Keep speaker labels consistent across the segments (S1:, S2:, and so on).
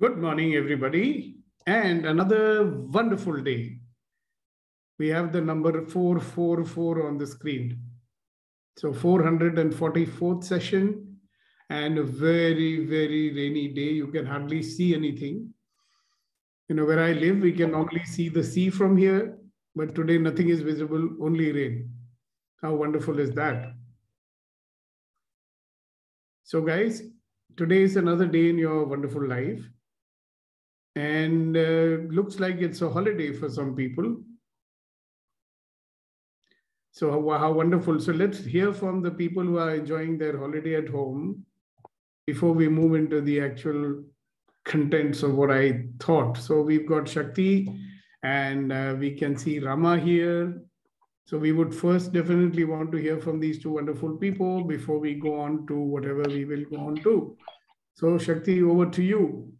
S1: Good morning, everybody, and another wonderful day. We have the number 444 on the screen. So 444th session and a very, very rainy day. You can hardly see anything. You know, where I live, we can normally see the sea from here, but today nothing is visible, only rain. How wonderful is that? So guys, today is another day in your wonderful life. And looks like it's a holiday for some people. So how wonderful. So let's hear from the people who are enjoying their holiday at home before we move into the actual contents of what I thought. So we've got Shakti and we can see Rama here. So we would first definitely want to hear from these two wonderful people before we go on to whatever we will go on to. So Shakti, over to you.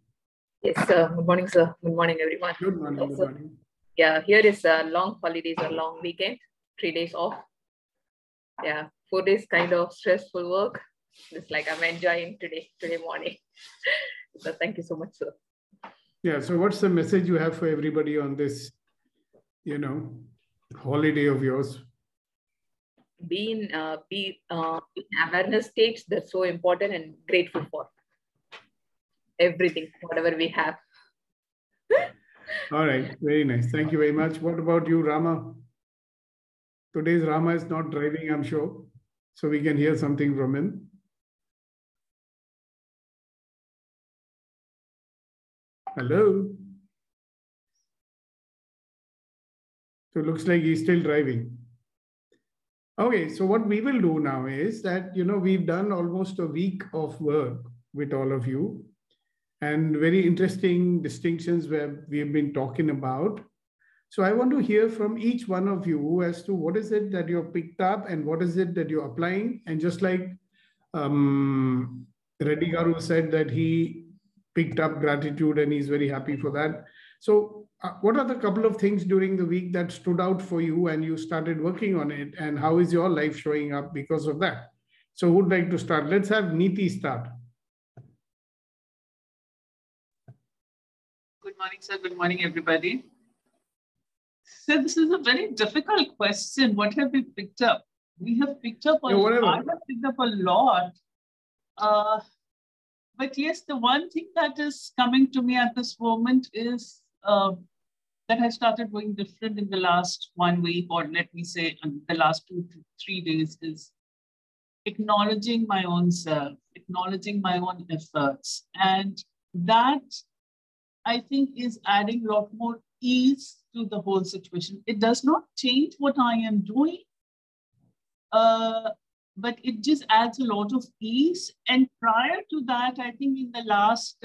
S2: Yes, sir. Good morning, sir. Good morning, everyone.
S1: Good morning. Good morning.
S2: Yeah, here is a long holidays, a long weekend, 3 days off. Yeah, 4 days kind of stressful work. It's like I'm enjoying today morning. So thank you so much, sir.
S1: Yeah, so what's the message you have for everybody on this, holiday of yours?
S2: Be in awareness states, that's so important, and grateful for everything, whatever we have.
S1: All right, very nice. Thank you very much. What about you, Rama? Today's Rama is not driving, I'm sure, so we can hear something from him. Hello? So it looks like he's still driving. Okay, so what we will do now is that, we've done almost a week of work with all of you and very interesting distinctions where we have been talking about. So I want to hear from each one of you as to what is it that you've picked up and what is it that you're applying. And just like Reddy Garu said that he picked up gratitude and he's very happy for that. So what are the couple of things during the week that stood out for you and you started working on it, and how is your life showing up because of that? So who would like to start? Let's have Neeti start.
S3: Good morning, sir. Good morning, everybody. So this is a very difficult question. What have we picked up? We have picked up I have picked up a lot. But yes, the one thing that is coming to me at this moment is that I started going different in the last 1 week, or let me say the last 2 to 3 days, is acknowledging my own self, acknowledging my own efforts. And that, I think, is adding a lot more ease to the whole situation. It does not change what I am doing, but it just adds a lot of ease. And prior to that, I think in the last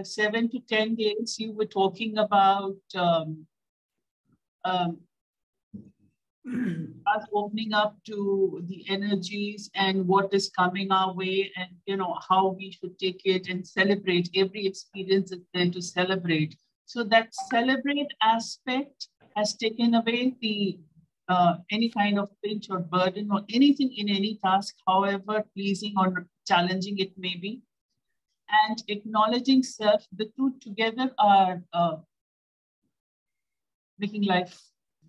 S3: 7 to 10 days, you were talking about us opening up to the energies and what is coming our way, and how we should take it and celebrate. Every experience is there to celebrate. So that celebrate aspect has taken away the any kind of pinch or burden or anything in any task, however pleasing or challenging it may be. And acknowledging self, the two together are making life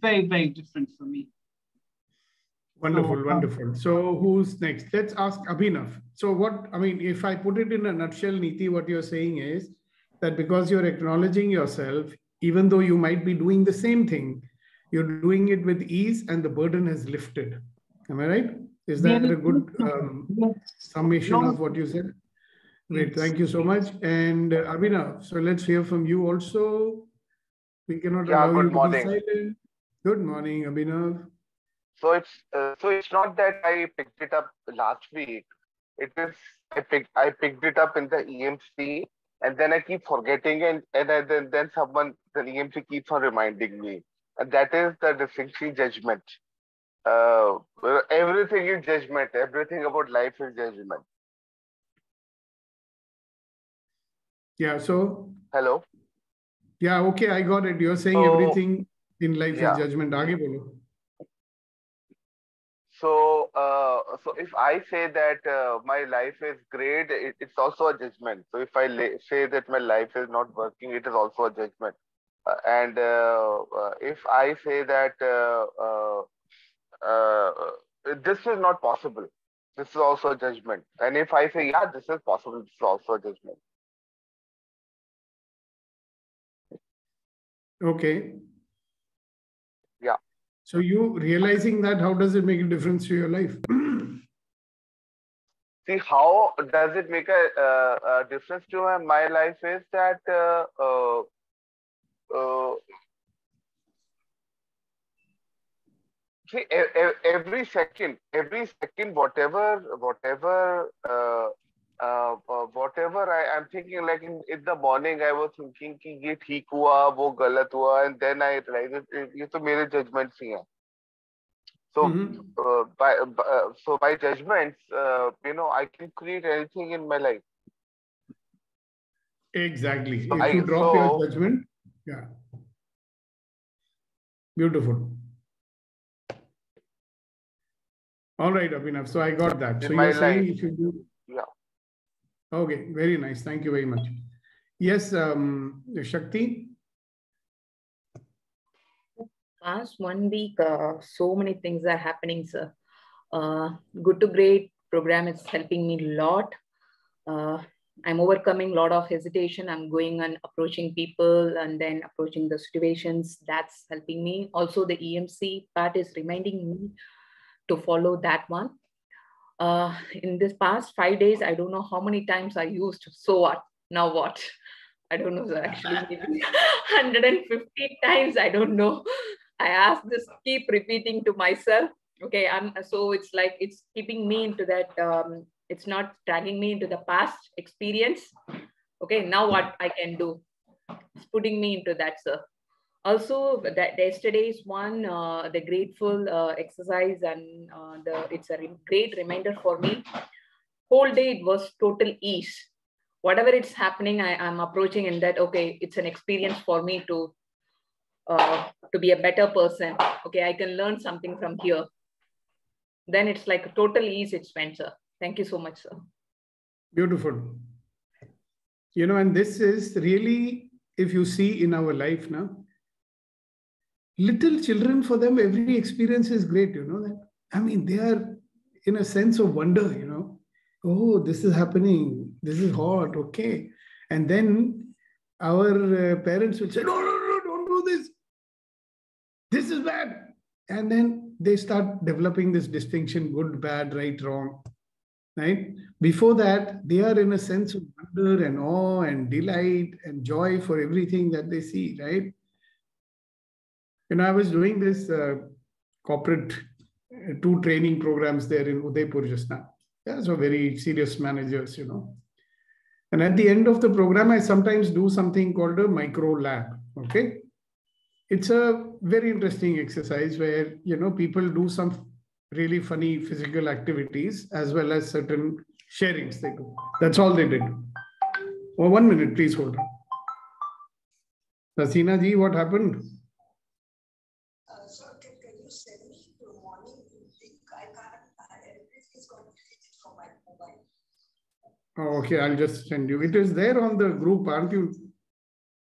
S3: very, very different for me.
S1: Wonderful, wonderful. So who's next? Let's ask Abhinav. So if I put it in a nutshell, Neeti, what you're saying is that because you're acknowledging yourself, even though you might be doing the same thing, you're doing it with ease and the burden has lifted. Am I right? Is that a good summation of what you said? Great, thank you so much. And Abhinav, so let's hear from you also. We cannot allow you to be silent. Good morning, Abhinav.
S4: So it's not that I picked it up last week. It is I picked it up in the EMC, and then I keep forgetting, and then the EMC keeps on reminding me. And that is the distinction judgment. Everything is judgment. Everything about life is judgment.
S1: Yeah, so...
S4: Hello?
S1: Yeah, okay, I got it. You're saying everything in life is judgment. Aage bolo.
S4: So if I say that my life is great, it's also a judgment. So if I say that my life is not working, it is also a judgment. And if I say that this is not possible, this is also a judgment. And if I say, yeah, this is possible, this is also a judgment.
S1: Okay.
S4: Yeah.
S1: So you realizing that, how does it make a difference to your life?
S4: See, how does it make a difference to my life is that see, every second, whatever I am thinking, like in the morning, I was thinking कि ये ठीक हुआ, वो गलत हुआ, and then I realized ये तो मेरे judgments ही हैं. So by judgments, I can create anything in my life.
S1: Exactly.
S4: So
S1: if you drop your judgment, yeah. Beautiful. All right, Abhinav. So I got that. So you're saying if you do.
S4: Yeah.
S1: Okay, very nice. Thank you very much. Yes, Shakti.
S2: Past 1 week, so many things are happening, sir. Good to Great program is helping me a lot. I'm overcoming a lot of hesitation. I'm going and approaching people and then approaching the situations. That's helping me. Also, the EMC part is reminding me to follow that one. In this past 5 days, I don't know how many times I used so what, now what. I don't know, sir. Actually, maybe 150 times. I don't know. I ask this, keep repeating to myself. Okay, so it's like it's keeping me into that. It's not dragging me into the past experience. Okay, now what I can do? It's putting me into that, sir. Also, that yesterday's one, the grateful exercise, and it's a great reminder for me. Whole day it was total ease. Whatever it's happening, I'm approaching in that. Okay, it's an experience for me to be a better person. Okay, I can learn something from here. Then it's like a total ease it went, sir. Thank you so much, sir.
S1: Beautiful. And this is really, if you see in our life now, little children, for them, every experience is great, that. I mean, they are in a sense of wonder, oh, this is happening. This is hot. Okay. And then our parents will say, no, don't do this. This is bad. And then they start developing this distinction, good, bad, right, wrong. Right? Before that, they are in a sense of wonder and awe and delight and joy for everything that they see, right? I was doing this corporate 2 training programs there in Udaipur just now. Yeah, so very serious managers, And at the end of the program, I sometimes do something called a micro lab. Okay. It's a very interesting exercise where, people do some really funny physical activities as well as certain sharings they do. That's all they did. Oh, 1 minute, please hold on. Hasina ji, what happened?
S5: Sir, can you send me the morning link? I can't, everything's got deleted from my mobile.
S1: Oh, okay, I'll just send you. It is there on the group, aren't you?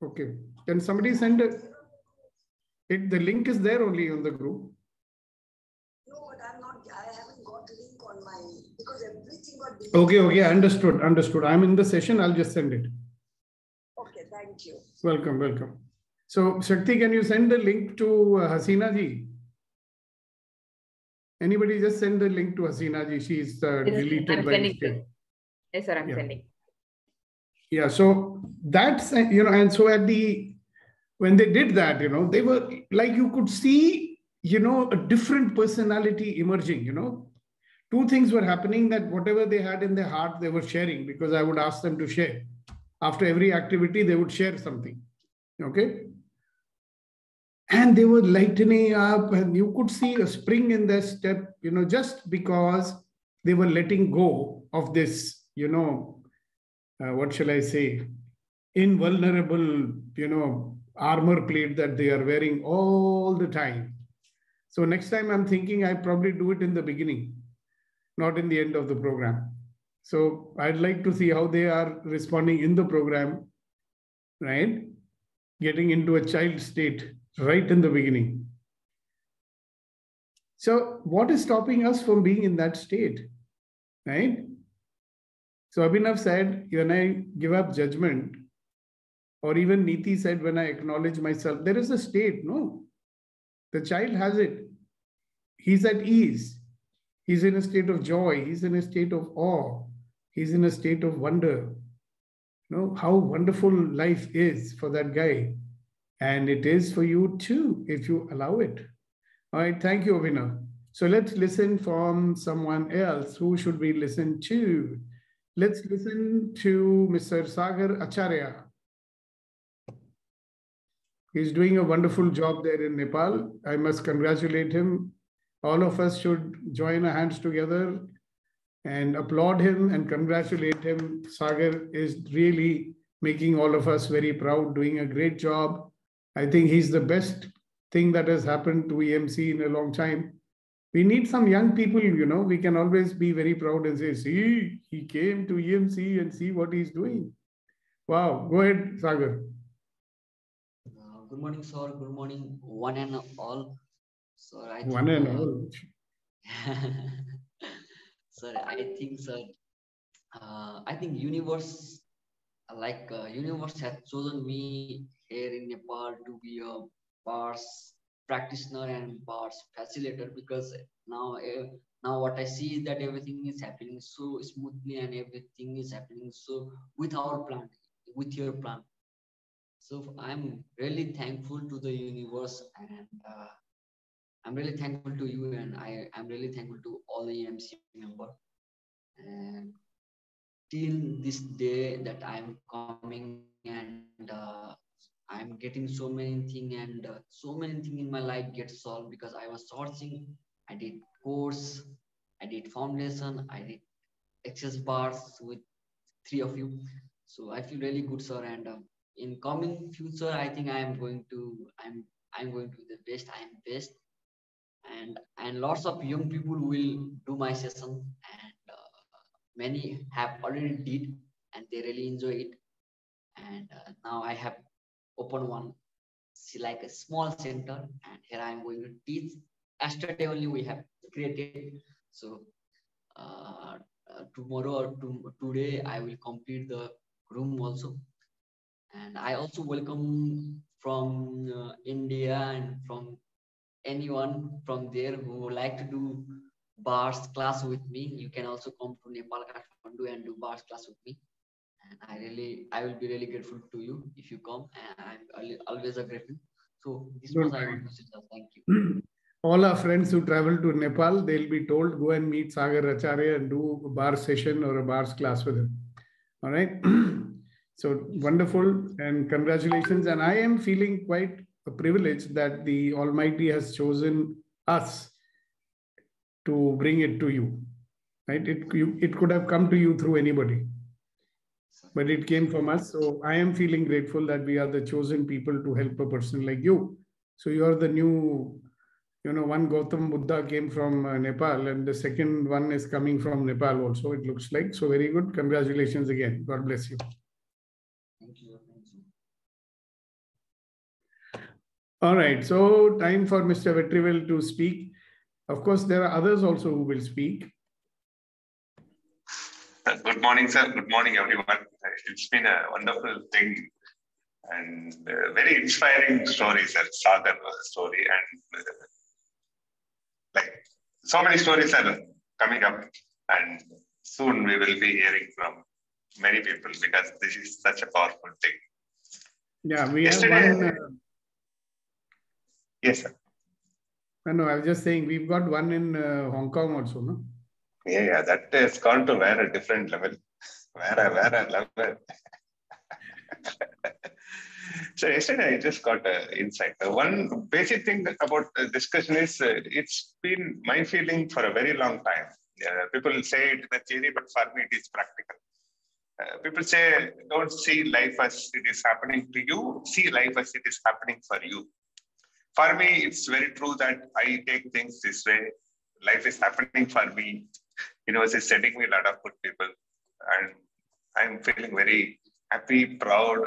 S1: Okay. Can somebody send it? The link is there only on the group.
S5: No, but I haven't got link on my, because everything got deleted.
S1: Okay, understood. I'm in the session, I'll just send it.
S5: Okay, thank you.
S1: Welcome. So, Shakti, can you send the link to Hasina ji? Anybody just send the link to Hasina ji? She's deleted by mistake.
S2: Yes, sir, I'm sending.
S1: Yeah, so that's, and so when they did that, they were like, you could see, a different personality emerging, 2 things were happening, that whatever they had in their heart, they were sharing, because I would ask them to share. After every activity, they would share something. Okay. And they were lightening up, and you could see a spring in their step, just because they were letting go of this, what shall I say, invulnerable, armor plate that they are wearing all the time. So next time I'm thinking I probably do it in the beginning, not in the end of the program. So I'd like to see how they are responding in the program, right? Getting into a child state right in the beginning. So what is stopping us from being in that state, right? So Abhinav said, when I give up judgment, or even Niti said, when I acknowledge myself, there is a state, no? The child has it. He's at ease. He's in a state of joy. He's in a state of awe. He's in a state of wonder. You know, how wonderful life is for that guy. And it is for you too, if you allow it. All right, thank you, Abhinav. So let's listen from someone else. Who should we listen to? Let's listen to Mr. Sagar Acharya. He's doing a wonderful job there in Nepal. I must congratulate him. All of us should join our hands together and applaud him and congratulate him. Sagar is really making all of us very proud, doing a great job. I think he's the best thing that has happened to EMC in a long time. We need some young people, you know, we can always be very proud and say, see, he came to EMC and see what he's doing. Wow, go ahead, Sagar.
S6: Good morning, sir. Good morning, one and all. Sir, I think,
S1: one and all.
S6: sir, I think universe, universe has chosen me here in Nepal to be a bars practitioner and bars facilitator, because now what I see is that everything is happening so smoothly and everything is happening so with our plan, with your plan. So I'm really thankful to the universe, and I'm really thankful to you, and I'm really thankful to all the EMC members. And till this day that I'm coming, and I'm getting so many things, and so many things in my life get solved because I was searching. I did course, I did foundation, I did access bars with 3 of you. So I feel really good, sir. And in coming future, I think I'm going to be the best. I am best, and lots of young people will do my session, and many have already did, and they really enjoy it. And now I have opened one, like a small center, and here I am going to teach. Yesterday only we have created. So tomorrow or today I will complete the room also. And I also welcome from India and from anyone from there who would like to do bars class with me. You can also come to Nepal, Kathmandu and do bars class with me. And I will be really grateful to you if you come. And I'm always grateful. So this was I want to say. Thank you.
S1: All our friends who travel to Nepal, they'll be told, go and meet Sagar Acharya and do a bar session or a bars class with him. All right. So wonderful and congratulations. And I am feeling quite privileged that the Almighty has chosen us to bring it to you. Right? It could have come to you through anybody, but it came from us. So I am feeling grateful that we are the chosen people to help a person like you. So you are the new, you know, one Gautam Buddha came from Nepal, and the second one is coming from Nepal also, it looks like. So very good. Congratulations again. God bless you.
S6: Thank you. Thank you.
S1: All right. So time for Mr. Vetrivel to speak. Of course, there are others also who will speak.
S7: Good morning, sir. Good morning, everyone. It's been a wonderful thing and very inspiring story, sir. Sagar story, and like so many stories are coming up, and soon we will be hearing from many people because this is such a powerful thing.
S1: Yeah, we have one.
S7: Yes, sir.
S1: No, I was just saying we've got one in Hong Kong also, no?
S7: Yeah, that has gone to a different level. Where a level. So yesterday I just got an insight. One basic thing about the discussion is it's been my feeling for a very long time. People say it in a theory, but for me it is practical. People say, don't see life as it is happening to you, see life as it is happening for you. for me, it's very true that I take things this way. Life is happening for me. Universe is sending me a lot of good people. And I'm feeling very happy, proud,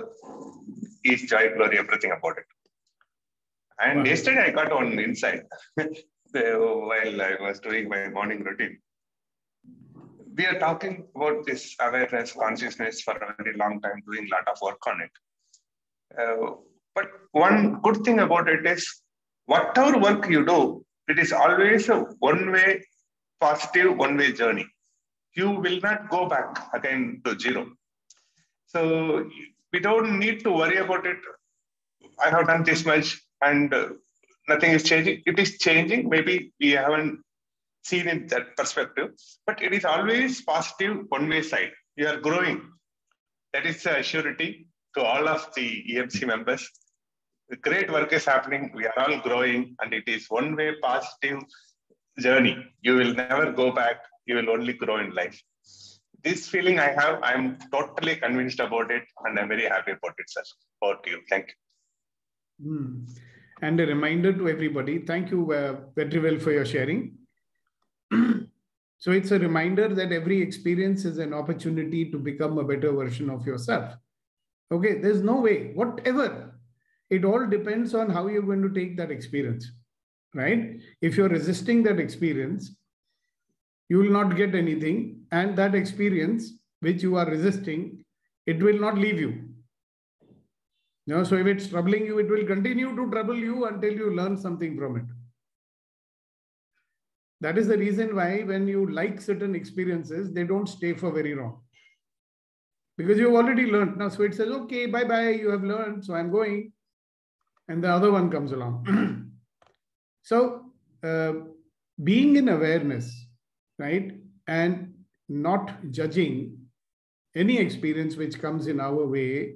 S7: peace, joy, glory, everything about it. And yesterday I got one insight while I was doing my morning routine. We are talking about this awareness, consciousness for a very long time, doing a lot of work on it. But one good thing about it is, whatever work you do, it is always a one-way, positive one-way journey. You will not go back again to zero. So we don't need to worry about it. I have done this much and nothing is changing. It is changing. Maybe we haven't seen in that perspective, but it is always positive one-way side. You are growing. That is a surety to all of the EMC members. The great work is happening. We are all growing, and it is one-way positive journey. You will never go back. You will only grow in life. This feeling I have, I'm totally convinced about it, and I'm very happy about it, sir. Over to you. Thank
S1: you. And a reminder to everybody, thank you very well for your sharing. So it's a reminder that every experience is an opportunity to become a better version of yourself. Okay, there's no way, whatever. It all depends on how you're going to take that experience, right? If you're resisting that experience, you will not get anything. And that experience which you are resisting, it will not leave you. So if it's troubling you, it will continue to trouble you until you learn something from it. That is the reason why when you like certain experiences, they don't stay for very long. Because you've already learned. Now, so it says, okay, bye-bye, you have learned, so I'm going. And the other one comes along. So being in awareness, right, and not judging any experience which comes in our way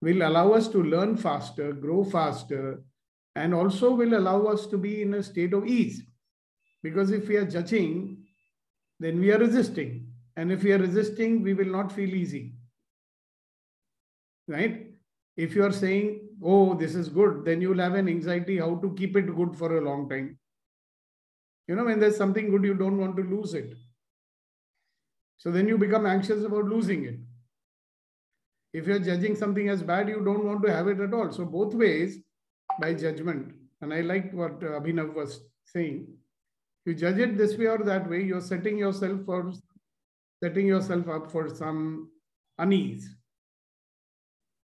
S1: will allow us to learn faster, grow faster, and also will allow us to be in a state of ease. Because if we are judging, then we are resisting. And if we are resisting, we will not feel easy. Right? If you are saying, oh, this is good, then you will have an anxiety how to keep it good for a long time. When there's something good, you don't want to lose it. So then you become anxious about losing it. If you're judging something as bad, you don't want to have it at all. So both ways, by judgment, and I like what Abhinav was saying, you judge it this way or that way, you're setting yourself up for some unease.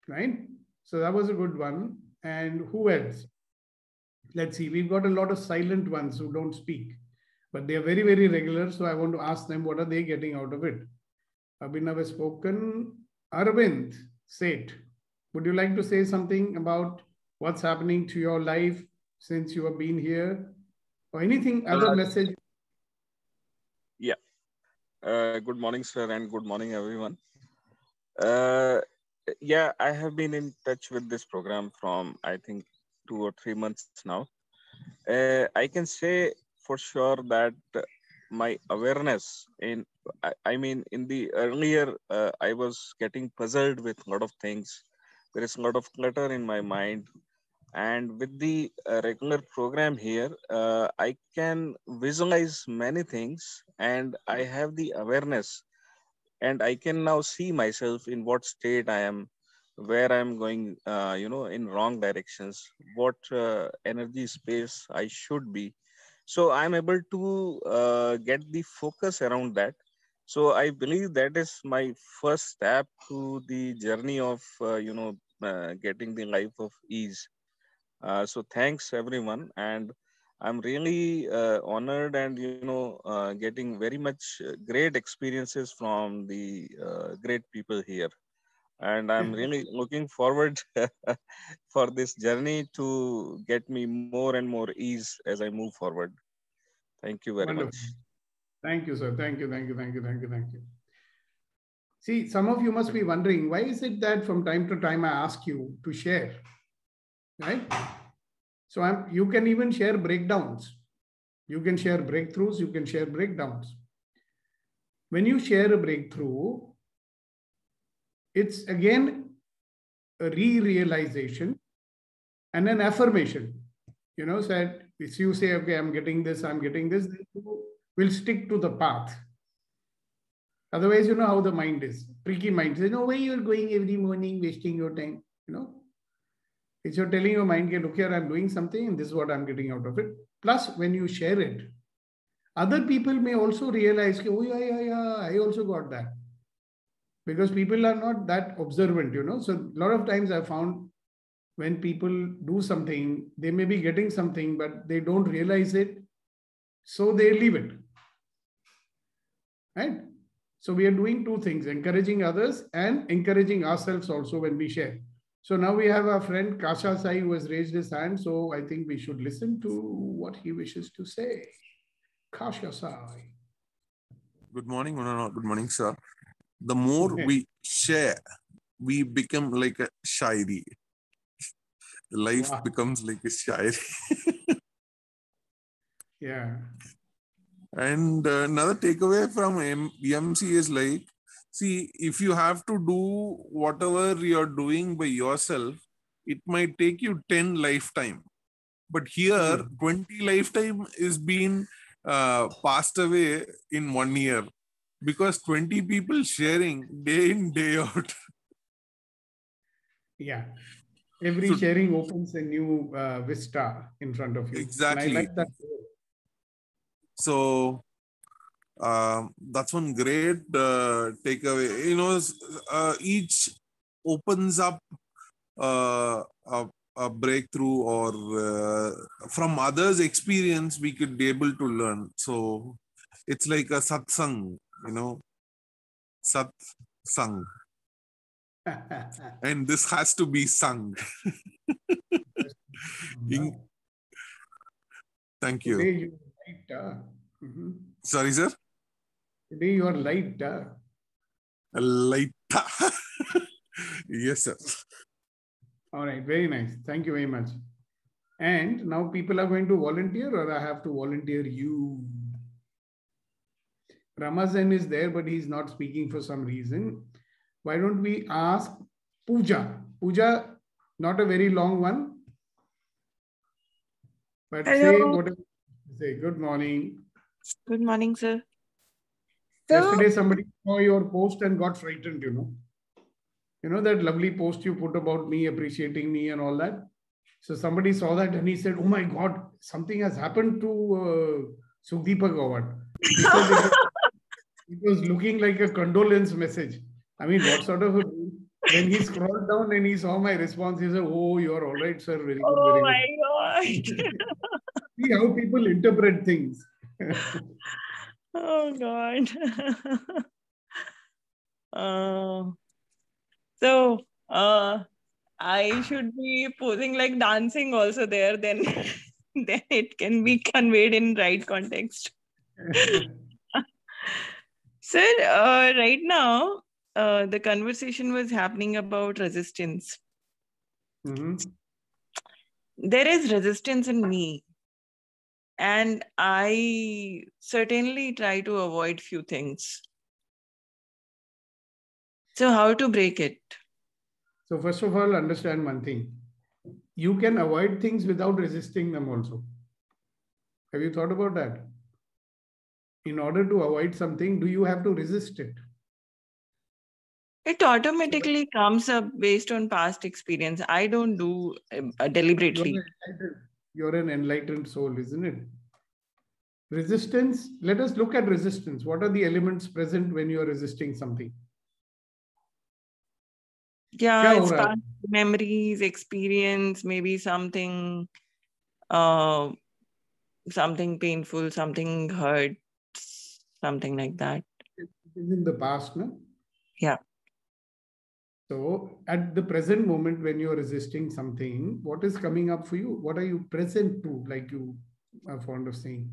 S1: Right? So that was a good one. And who else? Let's see, we've got a lot of silent ones who don't speak, but they are very, very regular. So I want to ask them, what are they getting out of it? Abhinav has spoken. Arvind, Seth, would you like to say something about what's happening to your life since you have been here? Or anything, other message?
S8: Yeah. Good morning, sir, and good morning, everyone. Yeah, I have been in touch with this program from, I think, 2 or 3 months now. I can say for sure that my awareness in the earlier, I was getting puzzled with a lot of things. There is a lot of clutter in my mind. And with the regular program here, I can visualize many things and I have the awareness and I can now see myself in what state I am, where I'm going, in wrong directions, what energy space I should be. So I'm able to get the focus around that. So I believe that is my first step to the journey of, getting the life of ease. So thanks everyone. And I'm really honored and, getting very much great experiences from the great people here. And I'm really looking forward for this journey to get me more and more ease as I move forward. Thank you very much.
S1: Thank you, sir. Thank you. See, some of you must be wondering, why is it that from time to time I ask you to share, right? So you can even share breakdowns. You can share breakthroughs, you can share breakdowns. When you share a breakthrough, it's again a re-realization and an affirmation. said, if you say, okay, I'm getting this, you will stick to the path. Otherwise, you know how the mind is. Tricky mind says, no way you're going every morning, wasting your time. It's you're telling your mind, look here, I'm doing something and this is what I'm getting out of it. Plus, when you share it, other people may also realize, oh, yeah, I also got that. Because people are not that observant, So a lot of times I found when people do something, they may be getting something, but they don't realize it. So they leave it. Right? So we are doing two things, encouraging others and encouraging ourselves also when we share. So now we have our friend Kasha Sai who has raised his hand. So I think we should listen to what he wishes to say. Kasha Sai.
S9: Good morning, good morning, sir. The more we share, we become like a shairi. Life becomes like a shairi.
S1: Yeah.
S9: And another takeaway from MC is like, see, if you have to do whatever you're doing by yourself, it might take you 10 lifetime. But here, 20 lifetime is being passed away in 1 year because 20 people sharing day in, day out.
S1: Yeah. Every sharing opens a new vista in front of you.
S9: Exactly.
S1: And I like that.
S9: So that's one great takeaway. Each opens up a breakthrough, or from others' experience, we could be able to learn. So it's like a satsang, satsang. And this has to be sung. Thank you.
S1: Today you are light.
S9: Sorry, sir?
S1: Today you are light.
S9: Light. Yes, sir.
S1: All right. Very nice. Thank you very much. And now people are going to volunteer, or I have to volunteer you? Ramazan is there, but he's not speaking for some reason. Why don't we ask Pooja? Pooja, not a very long one. But
S10: hello.
S1: Say whatever you say. Good morning.
S10: Good morning, sir.
S1: Yesterday, somebody saw your post and got frightened, You know that lovely post you put about me, appreciating me and all that? So somebody saw that and he said, oh my God, something has happened to Sukhdeepak or what? He said it was looking like a condolence message. I mean, what sort of a... When he scrolled down and he saw my response, he said, oh, you're all right, sir. Very good.
S10: Oh
S1: very
S10: my
S1: good.
S10: God.
S1: See how people interpret things.
S10: Oh God. So I should be posing like dancing also there, then it can be conveyed in right context. Sir, right now, the conversation was happening about resistance. There is resistance in me. And I certainly try to avoid few things. So how to break it?
S1: So first of all, understand one thing. You can avoid things without resisting them also. Have you thought about that? In order to avoid something, do you have to resist it?
S10: It automatically comes up based on past experience. I don't do deliberately.
S1: You're an enlightened soul, isn't it? Resistance, let us look at resistance. What are the elements present when you're resisting something?
S10: Yeah, it's past memories, experience, maybe something, something painful, something hurt, something like that.
S1: It is in the past, no?
S10: Yeah.
S1: So at the present moment, when you're resisting something, what is coming up for you? What are you present to, like you are fond of saying?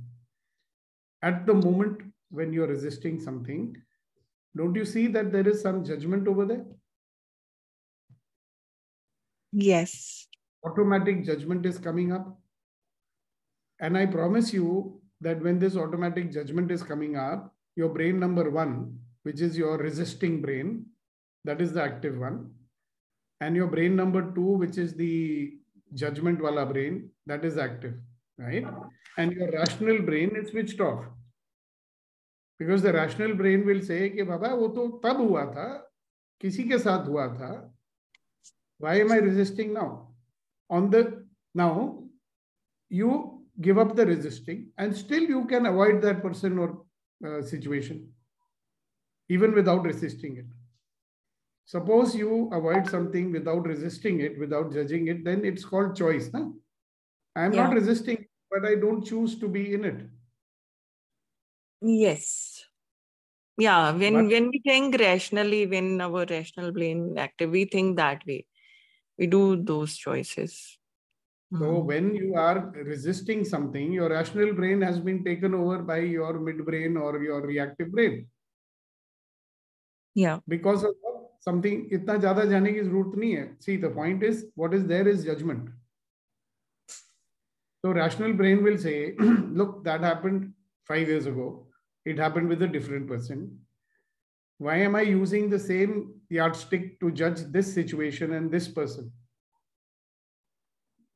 S1: At the moment when you're resisting something, don't you see that there is some judgment over there?
S10: Yes.
S1: Automatic judgment is coming up. And I promise you that when this automatic judgment is coming up, your brain number 1, which is your resisting brain, that is the active one. And your brain number 2, which is the judgment wala brain, that is active, right? And your rational brain is switched off. Because the rational brain will say कि बाबा वो तो तब हुआ था, किसी के साथ हुआ था. Why am I resisting now? Now you give up the resisting and still you can avoid that person or situation even without resisting it. Suppose you avoid something without resisting it, without judging it, then it's called choice. Na? I am not resisting, but I don't choose to be in it.
S10: Yes. Yeah, when we think rationally, when our rational brain active, we think that way. We do those choices.
S1: So when you are resisting something, your rational brain has been taken over by your midbrain or your reactive brain.
S10: Yeah.
S1: Because of something, itna zyada jane ki zarorat nahi hai. See, the point is, what is there is judgment. So rational brain will say, look, that happened 5 years ago. It happened with a different person. Why am I using the same yardstick to judge this situation and this person?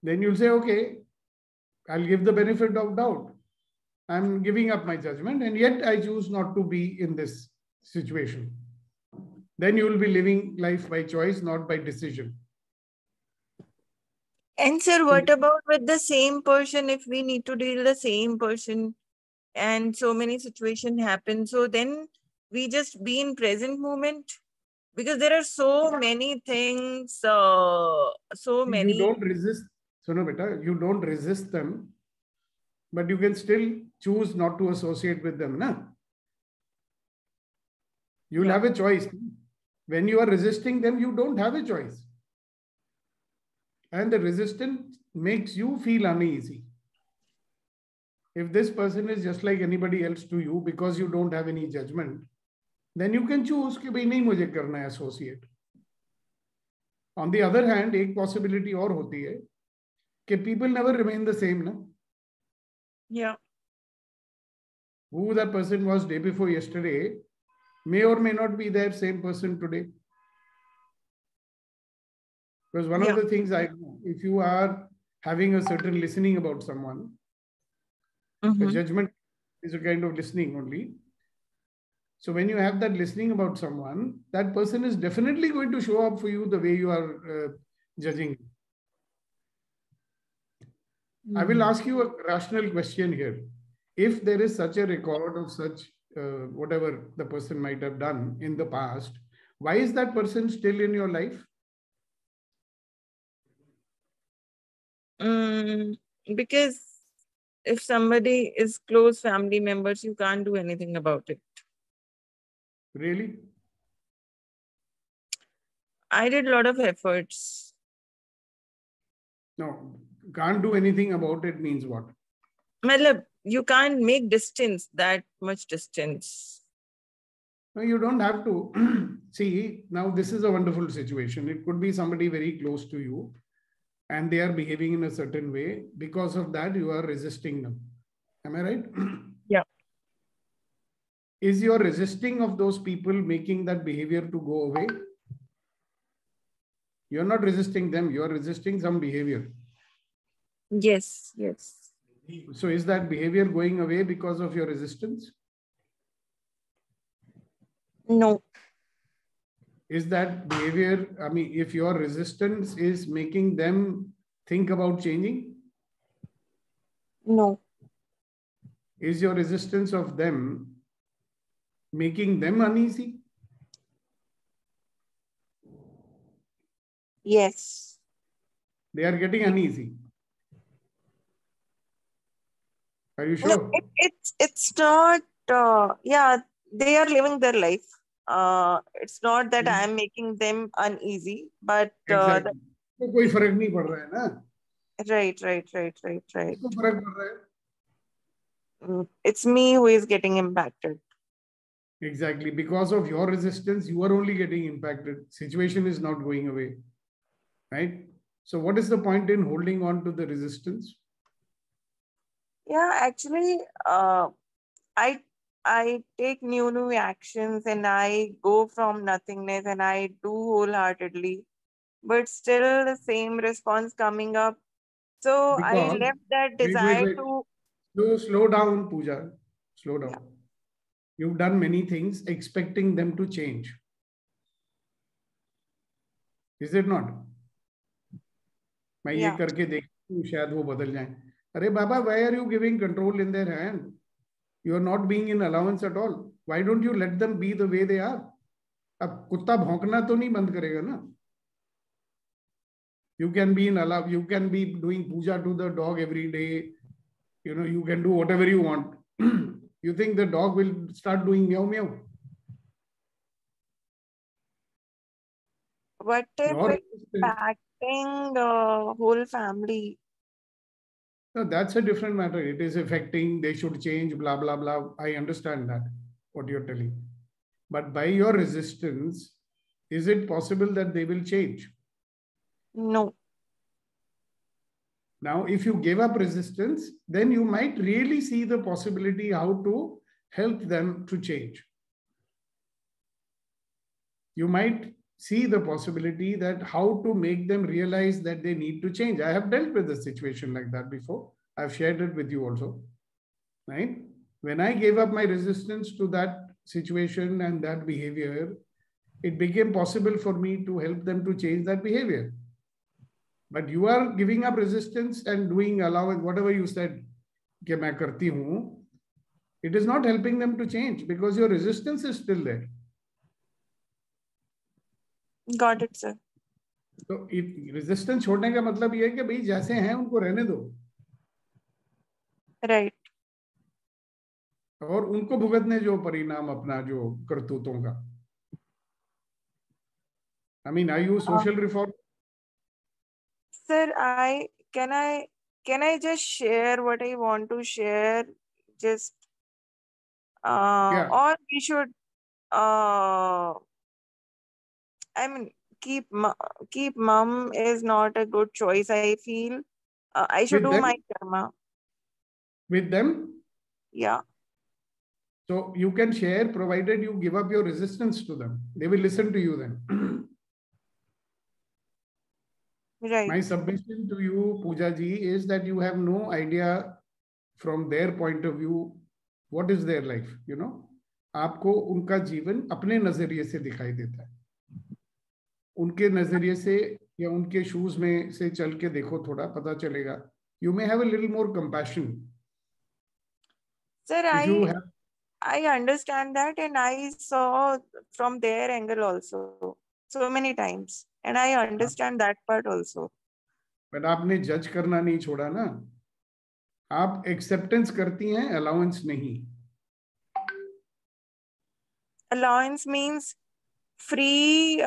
S1: Then you'll say, okay, I'll give the benefit of doubt. I'm giving up my judgment, and yet I choose not to be in this situation. Then you will be living life by choice, not by decision.
S10: And sir, what about with the same person if we need to deal the same person and so many situations happen? So then we just be in present moment because there are so many things, so many.
S1: You don't resist. So no, beta, you don't resist them, but you can still choose not to associate with them. Na? You'll have a choice. When you are resisting them, you don't have a choice. And the resistance makes you feel uneasy. If this person is just like anybody else to you because you don't have any judgment, then you can choose कि भाई नहीं मुझे करना है associate. On the other hand, एक possibility और होती है कि people never remain the same, ना?
S10: Yeah.
S1: Who that person was day before yesterday may or may not be that same person today. Because one of the things I know, if you are having a certain listening about someone, the judgment is a kind of listening only. So when you have that listening about someone, that person is definitely going to show up for you the way you are judging. I will ask you a rational question here. If there is such a record of such whatever the person might have done in the past, why is that person still in your life?
S10: Because if somebody is close family members, you can't do anything about it.
S1: Really?
S10: I did a lot of efforts.
S1: No, can't do anything about it means what?
S10: You can't make distance, that much distance.
S1: No, you don't have to. See, now this is a wonderful situation. It could be somebody very close to you and they are behaving in a certain way. Because of that, you are resisting them. Am I right?
S10: Yeah.
S1: Is your resisting of those people making that behavior to go away? You're not resisting them. You're resisting some behavior.
S10: Yes, yes.
S1: So is that behavior going away because of your resistance?
S10: No.
S1: Is that behavior, I mean, if your resistance is making them think about changing?
S10: No.
S1: Is your resistance of them making them uneasy?
S10: Yes.
S1: They are getting uneasy. Are you sure?
S10: No, it's not, yeah, they are living their life. It's not that I'm making them uneasy, but
S1: exactly. तो कोई फर्क नहीं पड़ रहा है ना?
S10: Right.
S1: इसको फर्क पड़ रहा है?
S10: It's me who is getting impacted.
S1: Exactly. Because of your resistance, you are only getting impacted. Situation is not going away. Right? So what is the point in holding on to the resistance?
S10: Yeah, actually, I take new actions and I go from nothingness and I do wholeheartedly. but still the same response coming up. So I
S1: Because,
S10: left that
S1: wait,
S10: desire to,
S1: slow down, Pooja. Slow down.
S10: yeah.
S1: You've done many things expecting them to change. Is it not? मैं ये
S10: Yeah.
S1: करके देखती हूँ शायद वो बदल जाए. अरे बाबा, why are you giving control in their hand? You are not being in allowance at all. Why don't you let them be the way they are? अब कुत्ता भौंकना तो नहीं बंद करेगा ना. You can be in allow. You can be doing puja to the dog every day. You know, you can do whatever you want. You think the dog will start doing meow meow?
S10: What if
S1: Your
S10: it's impacting the whole family?
S1: no, that's a different matter. It is affecting, they should change, blah, blah, blah. I understand that, what you're telling. But by your resistance, is it possible that they will change?
S10: No.
S1: Now, if you give up resistance, then you might really see the possibility how to help them to change. You might see the possibility that how to make them realize that they need to change. I have dealt with a situation like that before. I've shared it with you also, right? When I gave up my resistance to that situation and that behavior, it became possible for me to help them to change that behavior. But you are giving up resistance and doing allowance, whatever you said, कि मैं करती हूँ, it is not helping them to change because your resistance is still there.
S10: Got it, sir.
S1: तो resistance छोड़ने का मतलब ये है कि भाई जैसे हैं उनको रहने दो.
S10: Right.
S1: और उनको भुगतने जो परिणाम अपना जो करतूतों का. I mean, are you social reform?
S10: Sir, can I just share what I want to share? Just
S1: Yeah.
S10: or we should I mean keep mum is not a good choice. I feel I should
S1: With
S10: do
S1: them?
S10: my karma.
S1: With them?
S10: Yeah.
S1: So you can share provided you give up your resistance to them. They will listen to you then.
S10: Right.
S1: My submission to you, Pooja ji, is that you have no idea from their point of view what is their life, you know. आपको उनका जीवन अपने नजरिए से दिखाई देता है. उनके नजरिए से या उनके शूज में से चल के देखो, थोड़ा पता चलेगा. You may have a little more compassion.
S10: Sir,
S1: If
S10: I understand that, and I saw from their angle also so many times, and I understand that part also.
S1: But आपने जज करना नहीं छोड़ा ना. आप एक्सेप्टेंस करती हैं, अलाउंस नहीं.
S10: Allowance means free,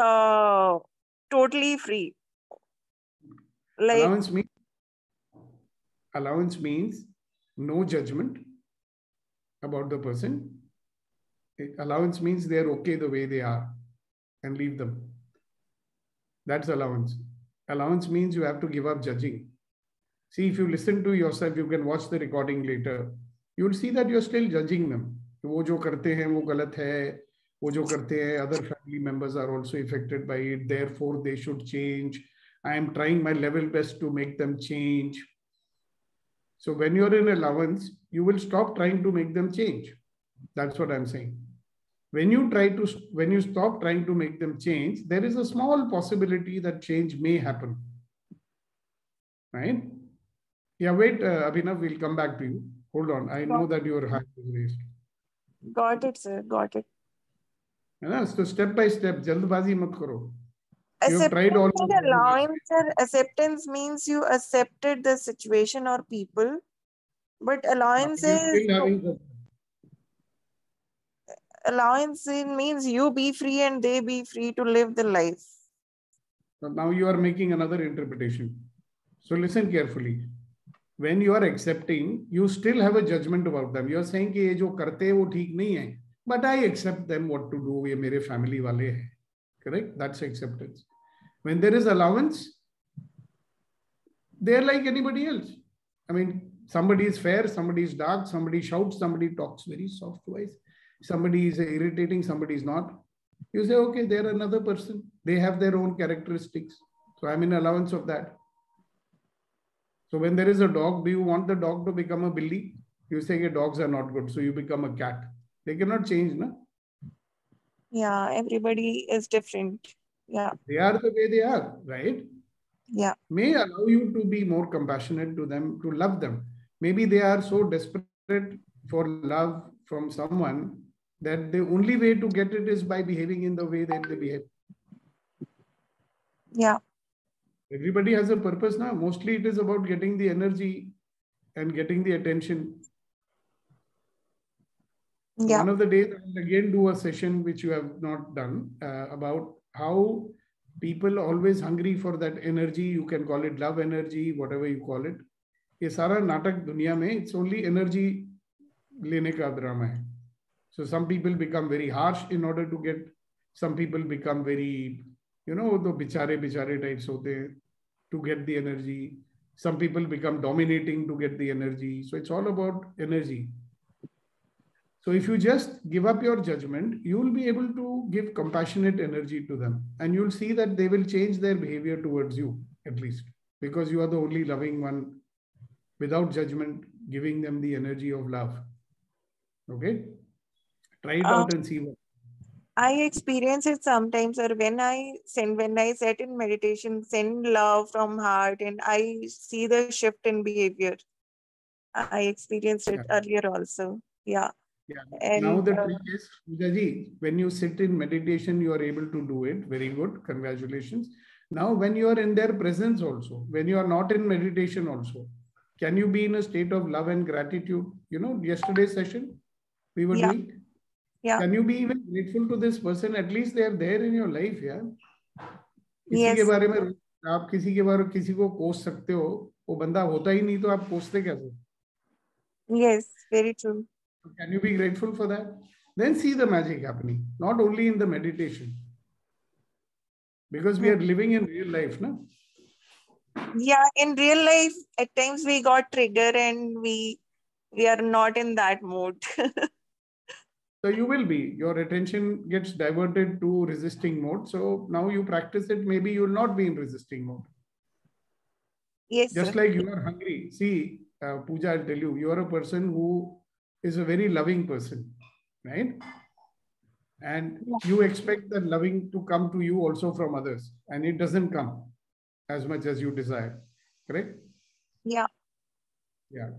S10: totally free. Like
S1: allowance means no judgment about the person. Allowance means they're okay the way they are and leave them. That's allowance. Allowance means you have to give up judging. See, if you listen to yourself, you can watch the recording later. You'll see that you're still judging them. वो जो करते हैं वो गलत है. वो जो करते हैं, other family members are also affected by it. Therefore, they should change. I am trying my level best to make them change. So when you're in allowance, you will stop trying to make them change. That's what I'm saying. When you stop trying to make them change, there is a small possibility that change may happen. Right? Yeah, wait, Abhinav, we'll come back to you. Hold on. I know that your hand is raised.
S10: Got it, sir. Got it.
S1: So step by step, जल्दबाजी मत करो. You have
S10: Acceptance
S1: tried all.
S10: and allowance, sir. Acceptance means you accepted the situation or people, but allowance means you be free and they be free to live the life.
S1: But now you are making another interpretation. So listen carefully. When you are accepting, you still have a judgment about them. You are saying कि ये जो करते हैं वो ठीक नहीं है, but I accept them what to do. ये मेरे family वाले हैं. Correct? That's acceptance. When there is allowance, they're like anybody else. I mean, somebody is fair, somebody is dark, somebody shouts, somebody talks very soft voice, somebody is irritating, somebody is not. You say, okay, they're another person. They have their own characteristics. So I'm in allowance of that. So when there is a dog, do you want the dog to become a billy? You say that dogs are not good, so you become a cat. They cannot change, no?
S10: Yeah, everybody is different. Yeah.
S1: They are the way they are, right?
S10: Yeah.
S1: May allow you to be more compassionate to them, to love them. Maybe they are so desperate for love from someone that the only way to get it is by behaving in the way that they behave.
S10: Yeah.
S1: Everybody has a purpose now. Mostly it is about getting the energy and getting the attention. So
S10: Yeah.
S1: one of the days I will again do a session which you have not done about how people always hungry for that energy. You can call it love energy, whatever you call it. ये सारा नाटक दुनिया में it's only energy लेने का drama है. So some people become very harsh in order to get. Some people become very, the बिचारे types होते हैं to get the energy. Some people become dominating to get the energy. So it's all about energy. So if you just give up your judgment, you will be able to give compassionate energy to them. And you'll see that they will change their behavior towards you, at least, because you are the only loving one without judgment, giving them the energy of love. Okay? Try it out and see what.
S10: I experience it sometimes, or when I set in meditation, send love from heart, and I see the shift in behavior. I experienced it earlier also. Yeah.
S1: Yeah.
S10: And
S1: now the trick is, Pooja, when you sit in meditation, you are able to do it. Very good. Congratulations. Now, when you are in their presence also, when you are not in meditation also, can you be in a state of love and gratitude? Yesterday's session we were doing.
S10: Yeah.
S1: Can you be even grateful to this person? At least they are there in your life, yeah. किसी के
S10: Yes.
S1: बारे में आप किसी को कोस सकते हो, वो बंदा होता ही नहीं तो आप कोसते कैसे?
S10: Yes, very true.
S1: Can you be grateful for that? Then see the magic happening, not only in the meditation, because we are living in real life, no?
S10: Yeah, in real life, at times we got triggered and we are not in that mood.
S1: So you will be, your attention gets diverted to resisting mode. So now you practice it, maybe you will not be in resisting mode.
S10: Yes,
S1: Just
S10: sir.
S1: like you are hungry. See, Pooja, I'll tell you, you are a person who is a very loving person, right? And you expect that loving to come to you also from others, and it doesn't come as much as you desire, correct?
S10: Yeah.
S1: Yeah.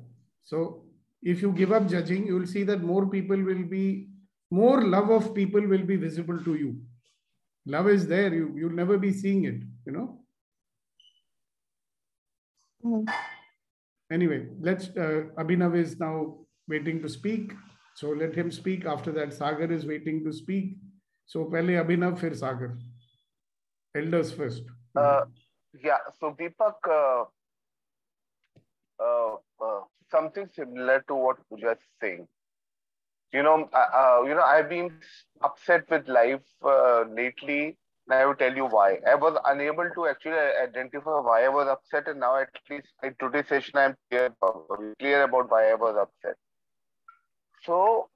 S1: So if you give up judging, you will see that more love of people will be visible to you. Love is there. You'll never be seeing it, Anyway, Abhinav is now waiting to speak. So let him speak. After that, Sagar is waiting to speak. So pehle Abhinav, fir Sagar. Elders first.
S4: Yeah. So Deepak, something similar to what Pooja is saying. I've been upset with life lately, and I will tell you why. I was unable to actually identify why I was upset, and now at least in today's session, I'm clear about why I was upset. So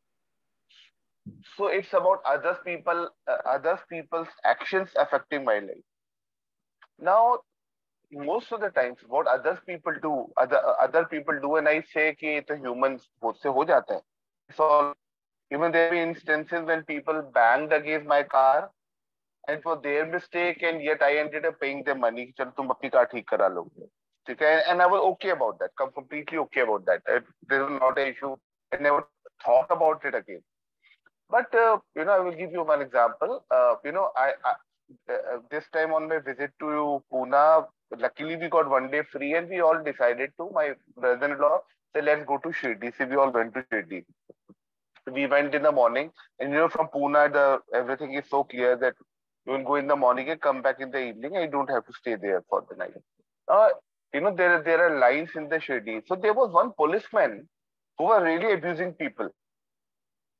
S4: it's about other people's actions affecting my life. Now, most of the times, what other people do, and I say कि the humans से हो जाता है. So even there have been instances when people banged against my car, and it was their mistake, and yet I ended up paying them money. चलो तुम अपनी car ठीक करा लो. And I was okay about that. Completely okay about that. This is not an issue. I never thought about it again. But I will give you one example. This time on my visit to Pune, luckily we got one day free, and we all decided to. My brother-in-law said, "Let's go to Shirdi." So we all went to Shirdi. We went in the morning, and from Pune, everything is so clear that you will go in the morning and come back in the evening, and you don't have to stay there for the night. There are lines in the Shirdi. So there was one policeman who was really abusing people.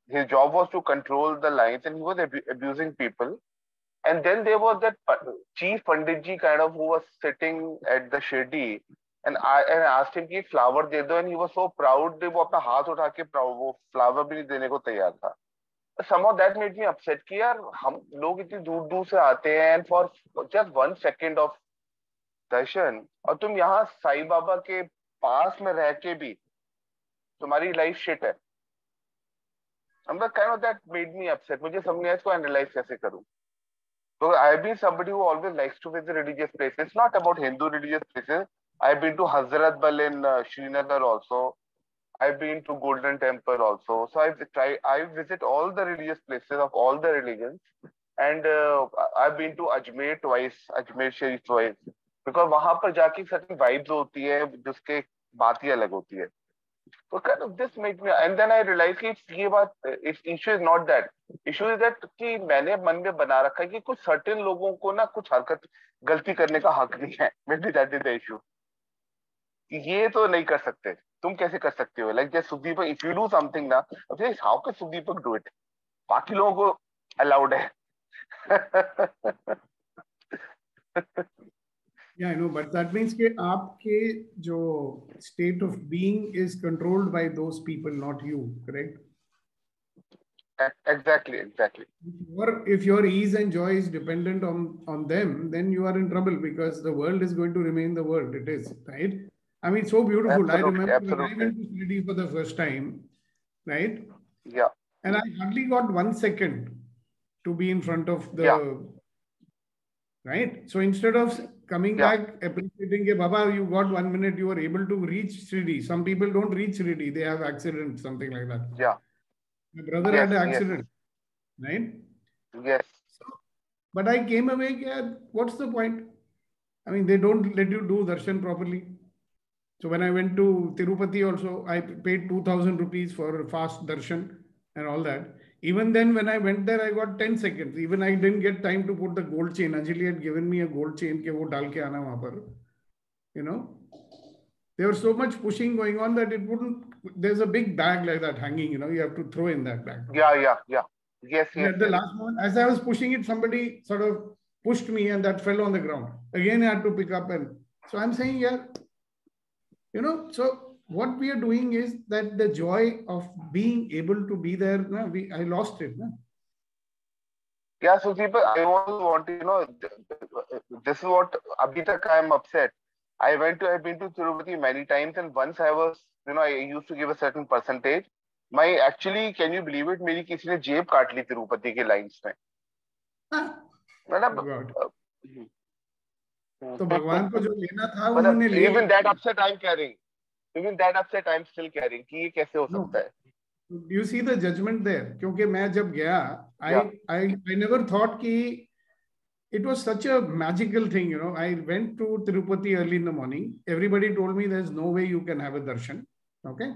S4: His job was to control the lines, and he was abusing people. And then there was that chief Panditji kind of who was sitting at the Shirdi, and I asked him कि flower दे दो, and he was so proud that वो अपना हाथ उठा के वो flower भी नहीं देने को तैयार था. Somehow that made me upset कि यार हम लोग इतनी दूर दूर से आते हैं, and for just 1 second of दर्शन, और तुम यहाँ साईं बाबा के पास में रह के भी तुम्हारी लाइफ शिट है। kind of that made me upset. मुझे समझ नहीं आया इसको एनालाइज कैसे करूं। So I've been somebody who always likes to visit religious places. It's not about Hindu religious places. I've been to Hazrat Bal in Srinagar also. I've been to Golden Temple also. So I visit all the religious places of all the religions. And I've been to Ajmer twice, Ajmer Sharif twice. Because वहां पर जाके certain vibes होती है जिसके बात ही अलग होती है। So kind of this made me, and then I realized कि ये बात, issue is not that. Issue is that कि मैंने मन में बना रखा है कि कुछ certain लोगों को ना कुछ हरकत गलती करने का हक नहीं है। Maybe that is the issue. ये तो नहीं कर सकते, तुम कैसे कर सकते हो? Like just Sukhdeepak, if you do something ना, how can Sukhdeepak do it? बाकी लोगों को allowed है।
S1: Yeah, I know, but that means कि आपके जो state of being is controlled by those people, not you, correct?
S4: Exactly.
S1: If your ease and joy is dependent on them, then you are in trouble because the world is going to remain the world it is, right? I mean, so beautiful. I remember when I went to Shirdi for the first time, right?
S4: Yeah.
S1: And I hardly got 1 second to be in front of the, right? So instead of coming back, appreciating, Baba, you got 1 minute, you were able to reach Shirdi. Some people don't reach Shirdi, they have accidents, something like that.
S4: Yeah.
S1: My brother had an accident, right?
S4: Yes.
S1: But I came away, what's the point? I mean, they don't let you do darshan properly. So when I went to Tirupati also, I paid 2,000 rupees for fast darshan and all that. Even then, when I went there, I got 10 seconds. Even I didn't get time to put the gold chain. Anjali had given me a gold chain, ke wo dal ke aana wahan par. You know, there was so much pushing going on that it wouldn't, there's a big bag like that hanging, you know, you have to throw in that bag.
S4: Yeah. Yes.
S1: At the last moment, as I was pushing it, somebody sort of pushed me and that fell on the ground. Again, I had to pick up. And so I'm saying, you know, so what we are doing is that the joy of being able to be there, I lost it.
S4: Yeah, Sukhdeepak, I also want to, you know, this is what, abhi tak I am upset. I've been to Tirupati many times, and once I was, you know, I used to give a certain percentage. Actually, can you believe it? मेरी किसी ने जेब काट ली तिरुपति के lines में। मतलब
S1: तो भगवान को जो लेना था उन्होंने ले
S4: even that upset I'm carrying. Even that upset I'm still carrying. कि ये कैसे हो सकता है?
S1: You see the judgment there. क्योंकि मैं जब गया, I never thought कि it was such a magical thing, you know. I went to Tirupati early in the morning. Everybody told me there's no way you can have a darshan. Okay.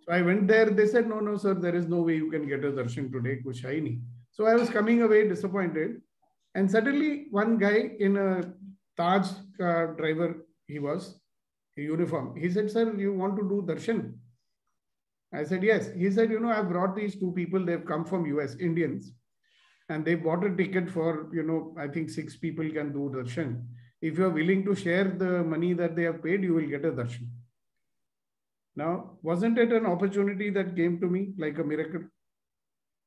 S1: So I went there. They said, no, sir, there is no way you can get a darshan today. Kuch hai nahi. So I was coming away disappointed. And suddenly one guy in a Taj driver, he was a uniform. He said, sir, you want to do darshan? I said, yes. He said, you know, I've brought these two people. They've come from US, Indians. And they bought a ticket for, you know, I think 6 people can do darshan. If you're willing to share the money that they have paid, you will get a darshan. Now, wasn't it an opportunity that came to me like a miracle?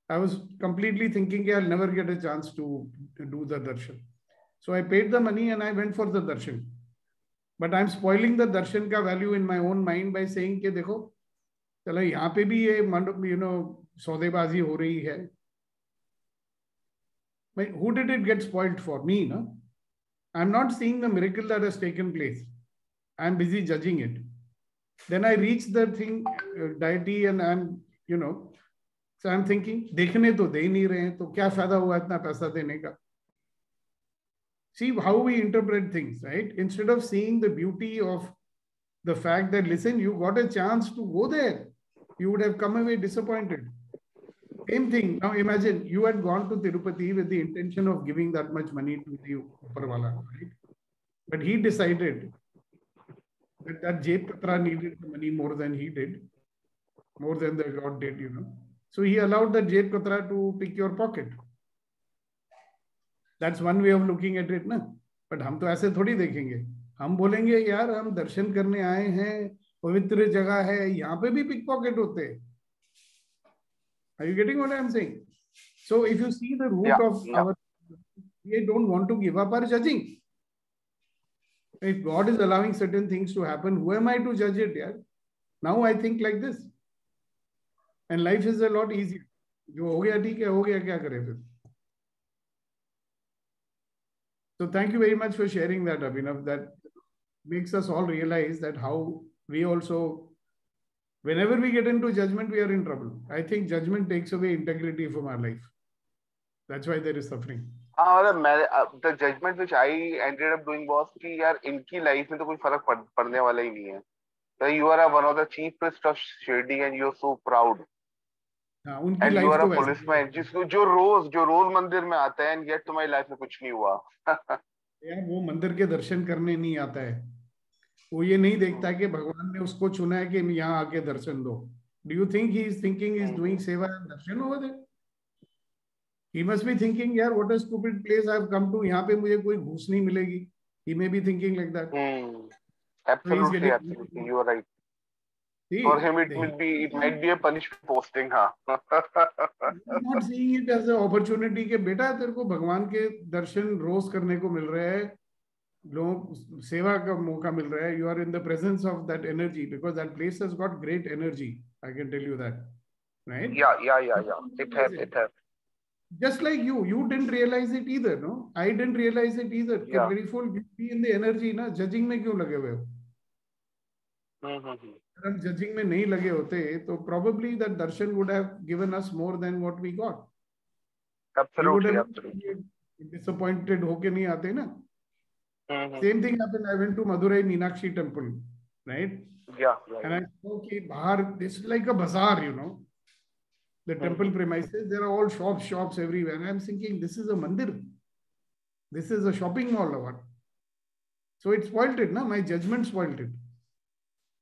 S1: I was completely thinking I'll never get a chance to do the darshan. So I paid the money and I went for the darshan. But I'm spoiling the darshan ka value in my own mind by saying कि देखो, चलो यहाँ पे भी ये मंडप, you know, सौदेबाजी हो रही है. But who did it get spoiled for? Me, no? I'm not seeing the miracle that has taken place. I'm busy judging it. Then I reach the thing, deity, and I'm, you know, so I'm thinking, देखने तो दे नहीं रहे हैं, तो क्या फायदा हुआ इतना पैसा देने का? See how we interpret things, right? Instead of seeing the beauty of the fact that, listen, you got a chance to go there, you would have come away disappointed. Same thing. Now imagine you had gone to Tirupati with the intention of giving that much money to the Upperwala, right? But he decided that Jeb Katra needed the money more than he did, more than the God did, you know. So he allowed the Jeb Katra to pick your pocket. That's one way of looking at it, na? But हम तो ऐसे थोड़ी देखेंगे. हम बोलेंगे यार हम दर्शन करने आए हैं, पवित्र जगह है, यहाँ पे भी पिक पॉकेट होते हैं. Are you getting what I'm saying? So if you see the root of our, we don't want to give up our judging. If God is allowing certain things to happen, who am I to judge it? Yeah. Now I think like this. And life is a lot easier. जो हो गया ठीक है, हो गया, क्या करें फिर? So thank you very much for sharing that, Abhinav. That makes us all realize that how we also, whenever we get into judgment, we are in trouble. I think judgment takes away integrity from our life. That's why there is suffering.
S4: और the judgment which I ended up doing was कि यार इनकी life में तो कोई फर्क पड़ने वाला ही नहीं है. So you are one of the chief priest of Shirdi and you're so proud.
S1: उनकी
S4: And you
S1: लाइफ
S4: are
S1: तो
S4: a
S1: वैसे
S4: policeman जिसको जो रोज मंदिर में आता है and yet तुम्हारी लाइफ में कुछ नहीं हुआ.
S1: यार वो मंदिर के दर्शन करने नहीं आता है. वो ये नहीं देखता कि भगवान ने उसको चुना है कि यहाँ आके दर्शन दो. Do you think he is thinking he is doing seva and darshan over there? He must be thinking, यार what a stupid place I have come to. यहाँ पे मुझे कोई घूस नहीं मिलेगी. He may be thinking like that.
S4: Absolutely, absolutely. You are right.
S1: See,
S4: for him, it might be a punishment posting, हाँ.
S1: Not seeing it as an opportunity कि बेटा तेरे को भगवान के दर्शन रोज करने को मिल रहा है, लोग सेवा का मौका मिल रहा है. You are in the presence of that energy because that place has got great energy. I can tell you that, right?
S4: Yeah. It has.
S1: Just like you didn't realize it either, no? I didn't realize it either.
S4: Yeah.
S1: Very full, be in the energy, ना judging में क्यों लगे हुए हो? अगर हम judging में नहीं लगे होते, तो probably that darshan would have given us more than what we got.
S4: Absolutely.
S1: Disappointed होके नहीं आते ना? Same thing happened. I went to Madurai Meenakshi temple, right?
S4: Yeah.
S1: And I saw कि बाहर, this is like a bazaar, you know. The temple premises, there are all shops everywhere. And I'm thinking, this is a mandir. This is a shopping mall or what? So it spoiled it, na? My judgment spoiled it.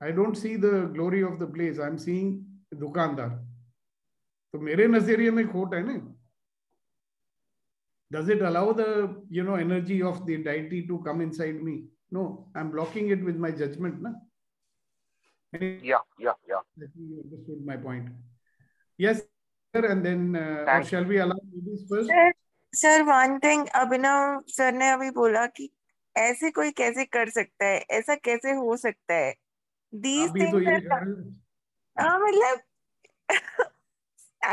S1: I don't see the glory of the place. I'm seeing dukandar. So मेरे नजरिए में खोट है ना? Does it allow the energy of the deity to come inside me? No, I'm blocking it with my judgment, na?
S4: Yeah.
S1: I think you understood my point. Yes, and then or shall we allow ladies first?
S10: Sir, one thing Abhinav sir ने अभी बोला कि ऐसे कोई कैसे कर सकता है, ऐसा कैसे हो सकता है. These things are मतलब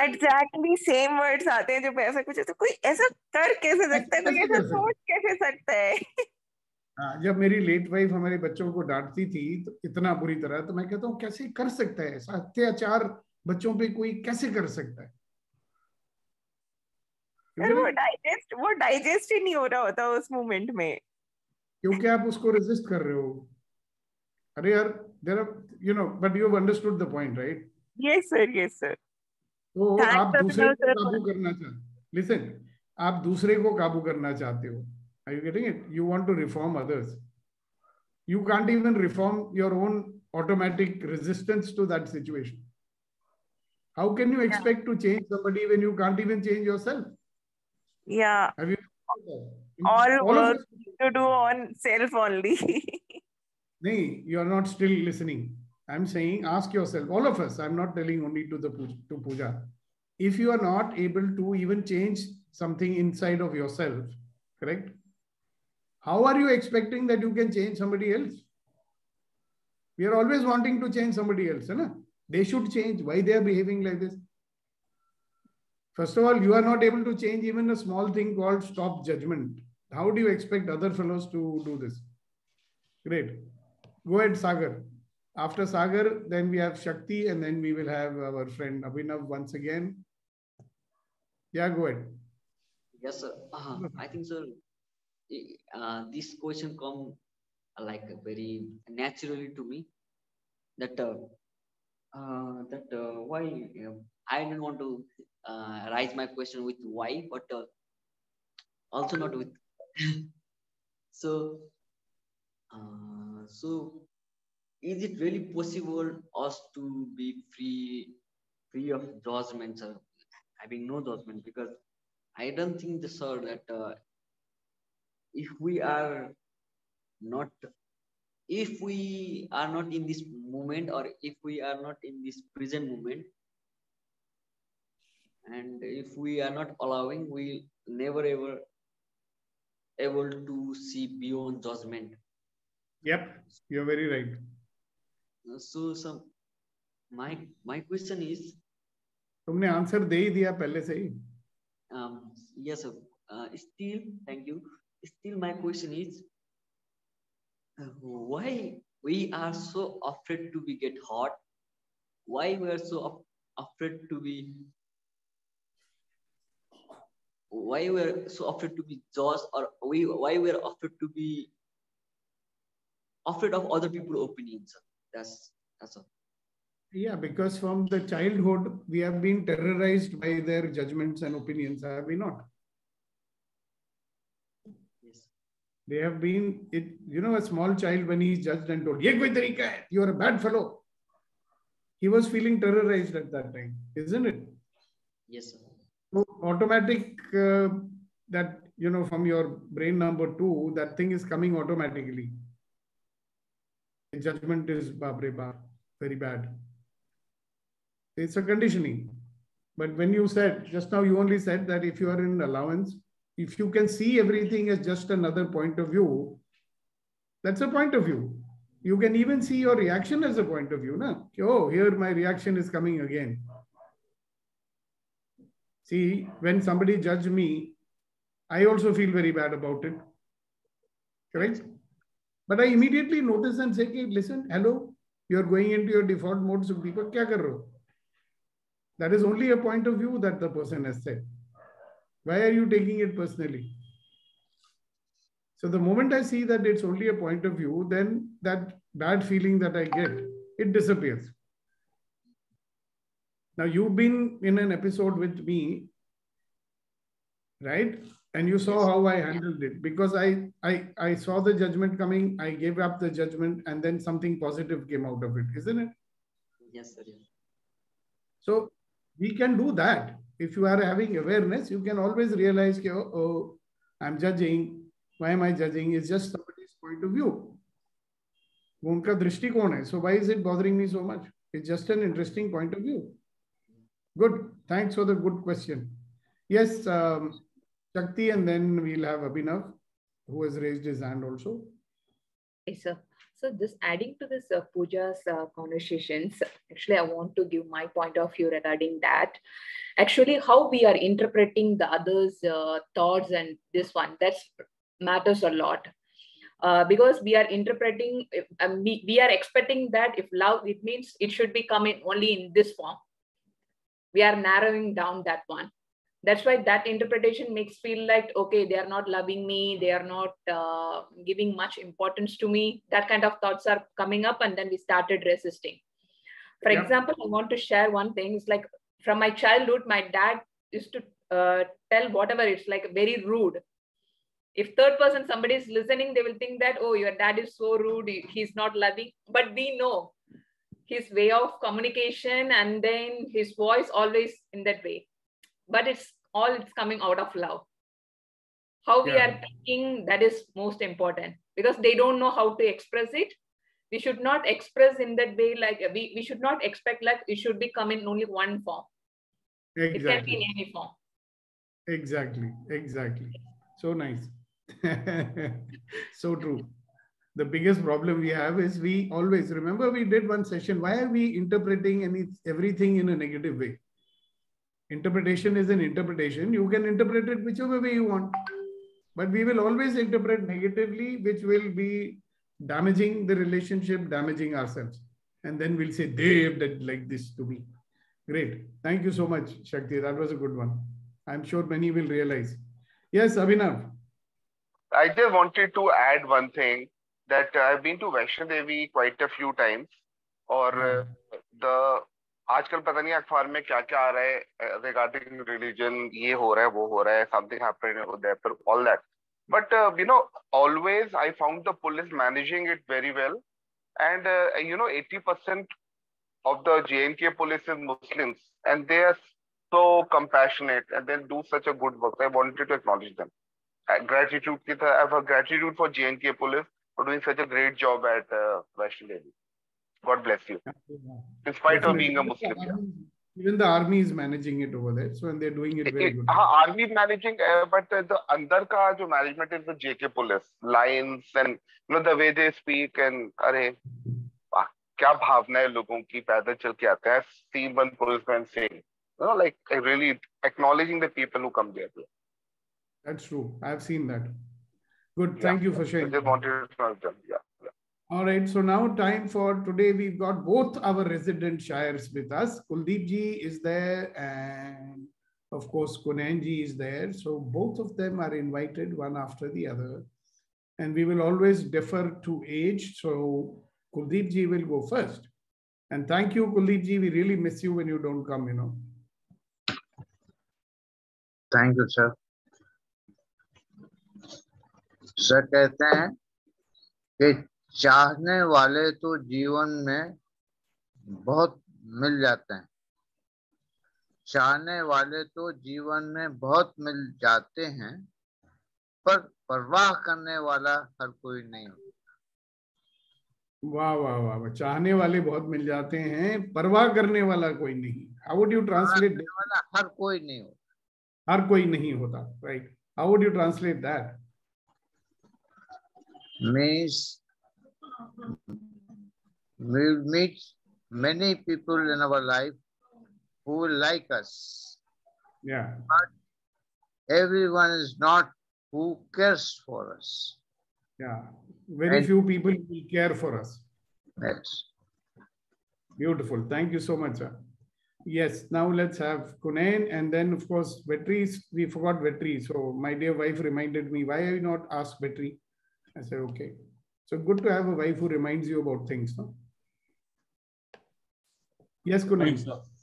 S10: exactly same words आते हैं जब ऐसा कुछ है, तो कोई ऐसा कर कैसे सकता है, कोई ऐसा सोच कैसे सकता है.
S1: जब मेरी लेट वाइफ हमारे बच्चों को डांटती थी तो इतना बुरी तरह, तो मैं कहता हूँ कैसे कर सकता है ऐसा अत्याचार बच्चों पे, कोई कैसे कर सकता है?
S10: वो डाइजेस्ट ही नहीं हो रहा होता उस मोमेंट में,
S1: क्योंकि आप उसको रेजिस्ट कर रहे हो. अरे यार, there are but you have understood the point, right?
S10: Yes sir.
S1: तो आप दूसरे को काबू करना चाहते, लिसन, आप दूसरे को काबू करना चाहते हो. Are you getting it? You want to reform others. You can't even reform your own automatic resistance to that situation. How can you expect to change somebody when you can't even change yourself?
S10: Yeah.
S1: Have you?
S10: All work to do on self only.
S1: No, you are not still listening. I'm saying, ask yourself, all of us. I'm not telling only to Pooja. If you are not able to even change something inside of yourself, correct? How are you expecting that you can change somebody else? We are always wanting to change somebody else, na? They should change. Why they are behaving like this? First of all, you are not able to change even a small thing called stop judgment. How do you expect other fellows to do this? Great. Go ahead, Sagar. After Sagar, then we have Shakti, and then we will have our friend Abhinav once again. Yeah, go ahead.
S6: Yes, sir. I think, sir, this question come like very naturally to me. That why I didn't want to raise my question with why, but also not with. So is it really possible us to be free of judgment, sir? Having no judgment, because I don't think, sir, that if we are not in this moment, or if we are not in this present moment, and if we are not allowing, we never ever able to see beyond judgment.
S1: Yep, you're very right.
S6: So my question is,
S1: तुमने answer दे ही दिया पहले से ही.
S6: yes sir. Still, thank you. Still, my question is, why we are so afraid to be get hot? Why we are so afraid to be? Why we are so afraid to be judged, or why we are afraid to be afraid of other people's opinions? That's all.
S1: Yeah, because from the childhood we have been terrorized by their judgments and opinions, have we not?
S6: Yes.
S1: They have been, a small child when he is judged and told, "Ye koi tarika hai, you are a bad fellow." He was feeling terrorized at that time, isn't it?
S6: Yes, sir.
S1: So automatic, that, from your brain number 2, that thing is coming automatically. The judgment is very bad. It's a conditioning. But when you said, just now you only said that if you are in allowance, if you can see everything as just another point of view, that's a point of view. You can even see your reaction as a point of view. Na? Oh, here my reaction is coming again. See, when somebody judges me, I also feel very bad about it. Correct? But I immediately notice and say, okay, listen, hello, you're going into your default mode, Sukhdeepak, kya kar rahe ho? That is only a point of view that the person has said. Why are you taking it personally? So the moment I see that it's only a point of view, then that bad feeling that I get, it disappears. Now you've been in an episode with me, right? And you saw how I handled it, because I saw the judgment coming, I gave up the judgment, and then something positive came out of it, isn't it?
S6: Yes, sir.
S1: So we can do that. If you are having awareness, you can always realize, oh, I'm judging. Why am I judging? It's just somebody's point of view. Unka drishtikon hai. So why is it bothering me so much? It's just an interesting point of view. Good. Thanks for the good question. Yes, Shakti, and then we'll have Abhinav, who has raised his hand also.
S2: Yes, sir. So just adding to this Pooja's conversations, actually, I want to give my point of view regarding that. Actually, how we are interpreting the others' thoughts and this one, that matters a lot. Because we are interpreting, we are expecting that if love, it means it should be coming only in this form. We are narrowing down that one. That's why that interpretation makes feel like, okay, they are not loving me, they are not giving much importance to me. That kind of thoughts are coming up, and then we started resisting. For example, I want to share one thing. It's like from my childhood, my dad used to tell whatever, it's like very rude. If third person, somebody is listening, they will think that, oh, your dad is so rude, he's not loving. But we know his way of communication and then his voice always in that way. But it's coming out of love. How we are thinking, that is most important, because they don't know how to express it. We should not express in that way, like we should not expect like it should be come in only one form. Exactly. It can be in any form.
S1: Exactly. So nice. So true. The biggest problem we have is we always, remember we did one session, why are we interpreting everything in a negative way? Interpretation is an interpretation. You can interpret it whichever way you want. But we will always interpret negatively, which will be damaging the relationship, damaging ourselves. And then we'll say, they did like this to me. Great. Thank you so much, Shakti. That was a good one. I'm sure many will realize. Yes, Abhinav.
S4: I just wanted to add one thing, that I've been to Vaishno Devi quite a few times. और आजकल पता नहीं अखबार में क्या क्या आ रहा है regarding religion, ये हो रहा है, वो हो रहा है, something happening there, all that. But always I found the police managing it very well, and 80% of the J&K police is Muslims, and they are so compassionate and they do such a good work. I wanted to acknowledge them. I have gratitude for J&K police for doing such a great job at Vaishno Devi. God bless you. In spite of being a Muslim.
S1: Even the army is managing it over there, so and they're doing it very good.
S4: Army managing, but the andar ka jo management is the JK police lines and the way they speak and अरे क्या भावनाएं लोगों की पैदल चल के आते हैं. I've seen one policeman saying, like really acknowledging the people who come there.
S1: That's true. I've seen that. Good. Thank you for sharing.
S4: I just wanted to know them. Yeah.
S1: All right. So now time for today. We've got both our resident shires with us. Kuldeep ji is there, and of course Kunan ji is there. So both of them are invited one after the other, and we will always defer to age. So Kuldeep ji will go first. And thank you, Kuldeep ji. We really miss you when you don't come.
S11: Thank you, sir. Sir कहते हैं कि चाहने वाले तो जीवन में बहुत मिल जाते हैं. चाहने वाले तो जीवन में बहुत मिल जाते हैं, पर परवाह करने वाला हर कोई नहीं होता.
S1: वाह वाह वाह. चाहने वाले बहुत मिल जाते हैं, परवाह करने वाला कोई नहीं. How would you translate?
S11: हर कोई नहीं होता.
S1: हर कोई नहीं होता. Right. How would you translate that?
S11: Means we'll meet many people in our life who will like us.
S1: Yeah.
S11: But everyone is not who cares for us.
S1: Yeah. Very few people will care for us.
S11: Yes.
S1: Beautiful. Thank you so much, sir. Yes. Now let's have Kunan, and then of course Vetri. We forgot Vetri. So my dear wife reminded me, why have you not asked Vetri? I said, okay. So good to have a wife who reminds you about things. No? Yes, Kunan.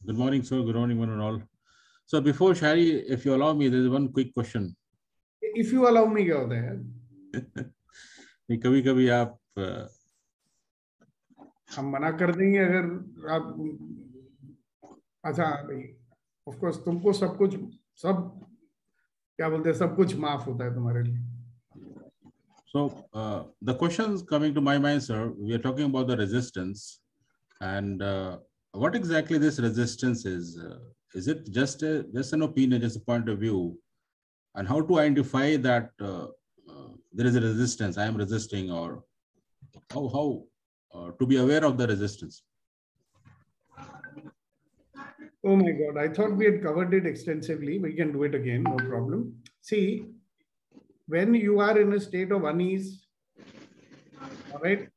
S12: Good morning, sir. Good morning, one and all. So before Shari, if you allow me, there is one quick question.
S1: If you allow me, go there.
S12: कभी-कभी आप
S1: हम मना कर देंगे अगर आप. अच्छा भाई, of course तुमको सब कुछ क्या बोलते हैं, सब कुछ माफ होता है तुम्हारे लिए.
S12: So the questions coming to my mind, sir, we are talking about the resistance, and what exactly this resistance is. Is it just an opinion, just a point of view, and how to identify that there is a resistance, I am resisting, or how to be aware of the resistance?
S1: Oh my God, I thought we had covered it extensively. We can do it again, no problem. See, when you are in a state of unease, all right,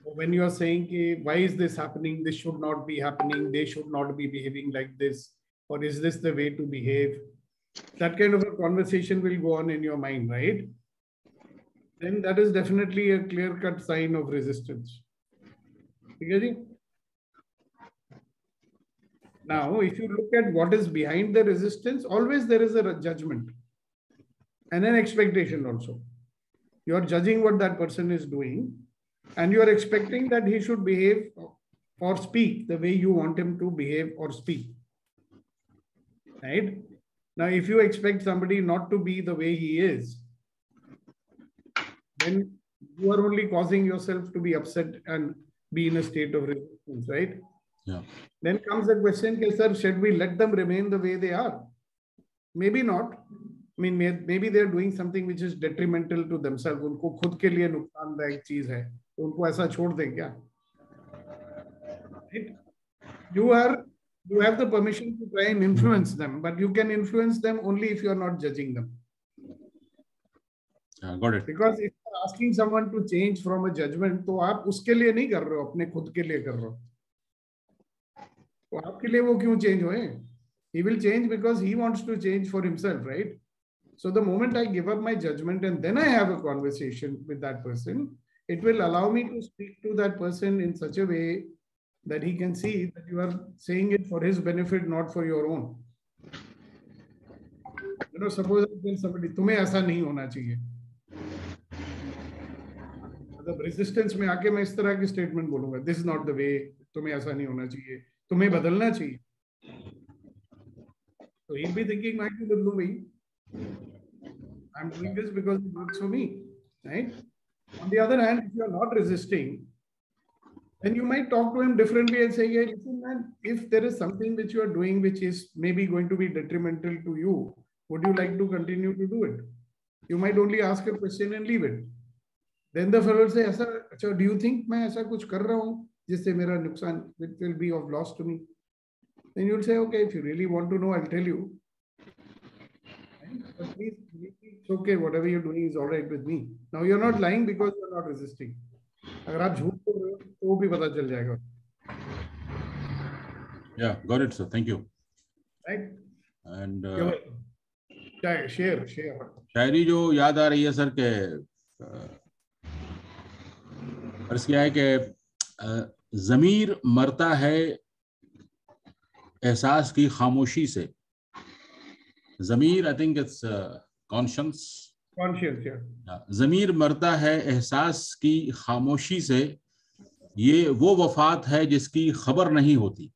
S1: when you are saying, why is this happening? This should not be happening. They should not be behaving like this. Or is this the way to behave? That kind of a conversation will go on in your mind, right? Then that is definitely a clear-cut sign of resistance. Now, if you look at what is behind the resistance, always there is a judgment and an expectation also. You are judging what that person is doing, and you are expecting that he should behave or speak the way you want him to behave or speak. Right? Now, if you expect somebody not to be the way he is, then you are only causing yourself to be upset and be in a state of resistance, right?
S12: Yeah.
S1: Then comes the question, sir, should we let them remain the way they are? Maybe not. I mean, maybe they're doing something which is detrimental to themselves. उनको खुद के लिए नुकसानदायक चीज है, तो उनको ऐसा छोड़ दें क्या? Right? You have the permission to try and influence them, but you can influence them only if you are not judging them.
S12: Got it.
S1: Because if you're asking someone to change from a judgment, तो आप उसके लिए नहीं कर रहे हो, अपने खुद के लिए कर रहे हो. तो आपके लिए वो क्यों change होए? He will change because he wants to change for himself, right? So the moment I give up my judgment and then I have a conversation with that person, it will allow me to speak to that person in such a way that he can see that you are saying it for his benefit, not for your own. You know, suppose I tell somebody, तुम्हें ऐसा नहीं होना चाहिए. मतलब resistance में आके मैं इस तरह की statement बोलूँगा. This is not the way. तुम्हें ऐसा नहीं होना चाहिए. तुम्हें बदलना चाहिए. So he'll be thinking, मैं क्यों बदलूँ भाई? I'm doing this because it works for me, right? On the other hand, if you are not resisting, And you might talk to him differently and say, hey, listen, man, if there is something which you are doing which is maybe going to be detrimental to you, would you like to continue to do it? You might only ask a question and leave it. Then the fellow will say, "Acha, do you think मैं ऐसा कुछ कर रहा हूँ जिससे मेरा नुकसान, it will be of loss to me?" Then you'll say, okay, if you really want to know, I'll tell you. But please, it's okay, whatever you're doing is all right with me. Now you're not lying because you're not resisting. अगर आप झूठ बोल रहे हो तो वो भी पता चल जाएगा.
S12: Yeah, got it, sir. Thank you.
S1: Right?
S12: And
S1: share.
S12: शायरी जो याद आ रही है सर के अर्ज क्या है कि ज़मीर मरता है एहसास की खामोशी से. ज़मीर, आई थिंक इट्स कॉन्शियस. ज़मीर मरता है एहसास की खामोशी से, ये वो वफात है जिसकी खबर नहीं होती.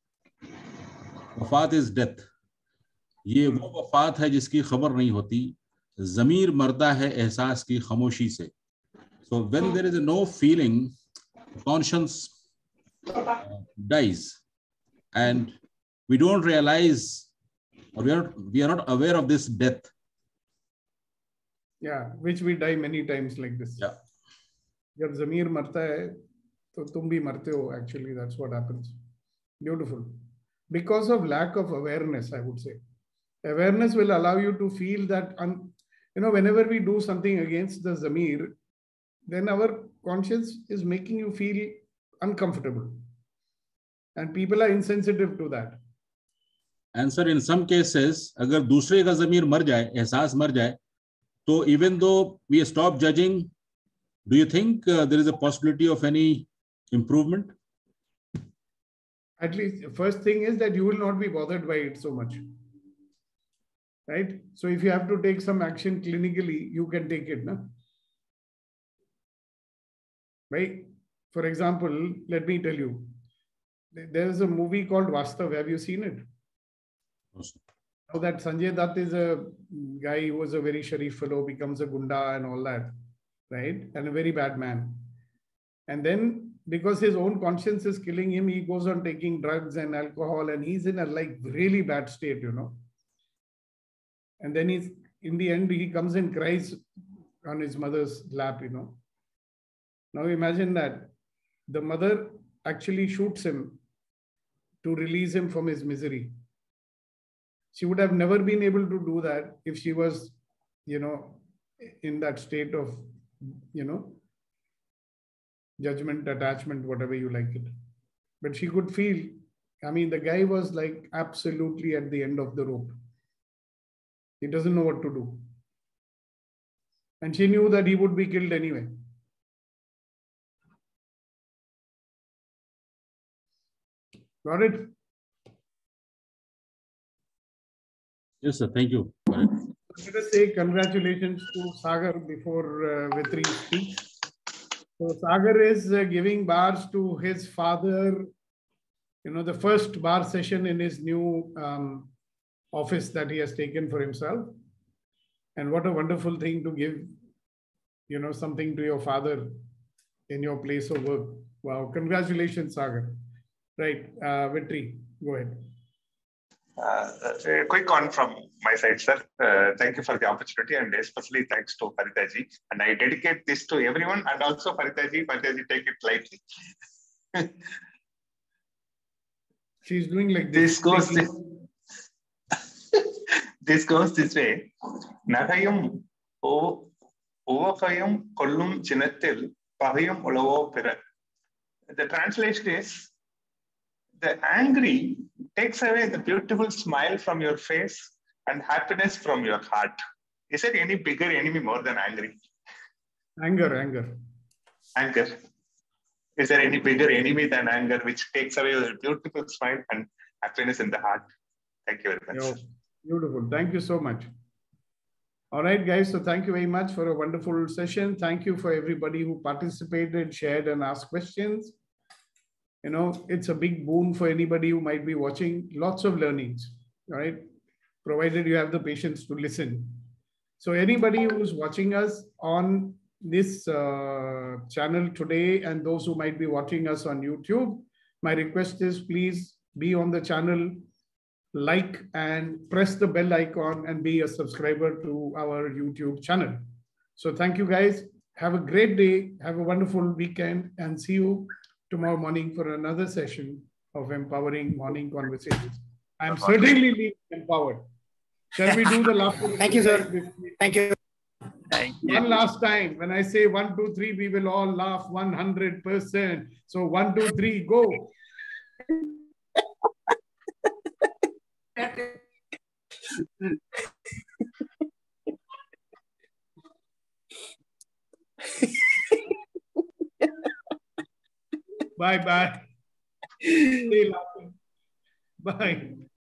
S12: वफात इज डेथ. ये वो वफात है जिसकी खबर नहीं होती. ज़मीर मरता है एहसास की खामोशी से. So when there is no feeling, conscience dies, and we don't realize, or we are not aware of this death.
S1: Yeah, which we die many times like this.
S12: Yeah.
S1: जब ज़मीर मरता है तो तुम भी मरते हो. Actually, that's what happens. Beautiful. Because of lack of awareness, I would say. Awareness will allow you to feel that, whenever we do something against the Zamir, then our conscience is making you feel uncomfortable. And people are insensitive to that.
S12: And sir, in some cases, अगर दूसरे का ज़मीर मर जाए, एहसास मर जाए, तो even though we stop judging, do you think there is a possibility of any improvement?
S1: At least, first thing is that you will not be bothered by it so much. Right? So if you have to take some action clinically, you can take it. No? Right? For example, let me tell you, there is a movie called Vastav. Have you seen it?
S12: Awesome.
S1: Now that Sanjay Dutt is a guy who was a very sharif fellow, becomes a gunda and all that, right? And a very bad man. And then because his own conscience is killing him, he goes on taking drugs and alcohol, and he's in a really bad state, And then in the end, he comes and cries on his mother's lap, Now imagine that the mother actually shoots him to release him from his misery. She would have never been able to do that if she was, in that state of, judgment, attachment, whatever you like it. But she could feel, the guy was absolutely at the end of the rope. He doesn't know what to do. And she knew that he would be killed anyway. Got it?
S12: Yes, sir. Thank you.
S1: Let us say congratulations to Sagar before Vetri speaks. So Sagar is giving bars to his father, the first bar session in his new office that he has taken for himself. And what a wonderful thing to give, something to your father in your place of work. Wow. Congratulations, Sagar. Right. Vetri, go ahead.
S7: A quick one from my side, sir. Thank you for the opportunity, and especially thanks to Paritaji. And I dedicate this to everyone, and also Paritaji. Paritaji, take it lightly.
S1: She's doing like this.
S7: This goes this way. Nagayum Uvakayum Kollum Chinatil Pahayum Ulavo Pira. The translation is, the angry takes away the beautiful smile from your face and happiness from your heart. Is there any bigger enemy more than angry?
S1: Anger.
S7: Is there any bigger enemy than anger, which takes away your beautiful smile and happiness in the heart? Thank you very much.
S1: Beautiful. Thank you so much. All right, guys. So thank you very much for a wonderful session. Thank you for everybody who participated, shared, and asked questions. It's a big boon for anybody who might be watching. Lots of learnings, right? Provided you have the patience to listen. So anybody who's watching us on this channel today and those who might be watching us on YouTube, my request is please be on the channel, like and press the bell icon and be a subscriber to our YouTube channel. So thank you guys. Have a great day. Have a wonderful weekend and see you tomorrow morning for another session of empowering morning conversations. I'm certainly empowered. Shall we do the last?
S13: Thank you, sir. Thank you.
S14: Thank you.
S1: One last time. When I say 1, 2, 3, we will all laugh 100%. So 1, 2, 3, go. Bye bye. Stay laughing. Bye.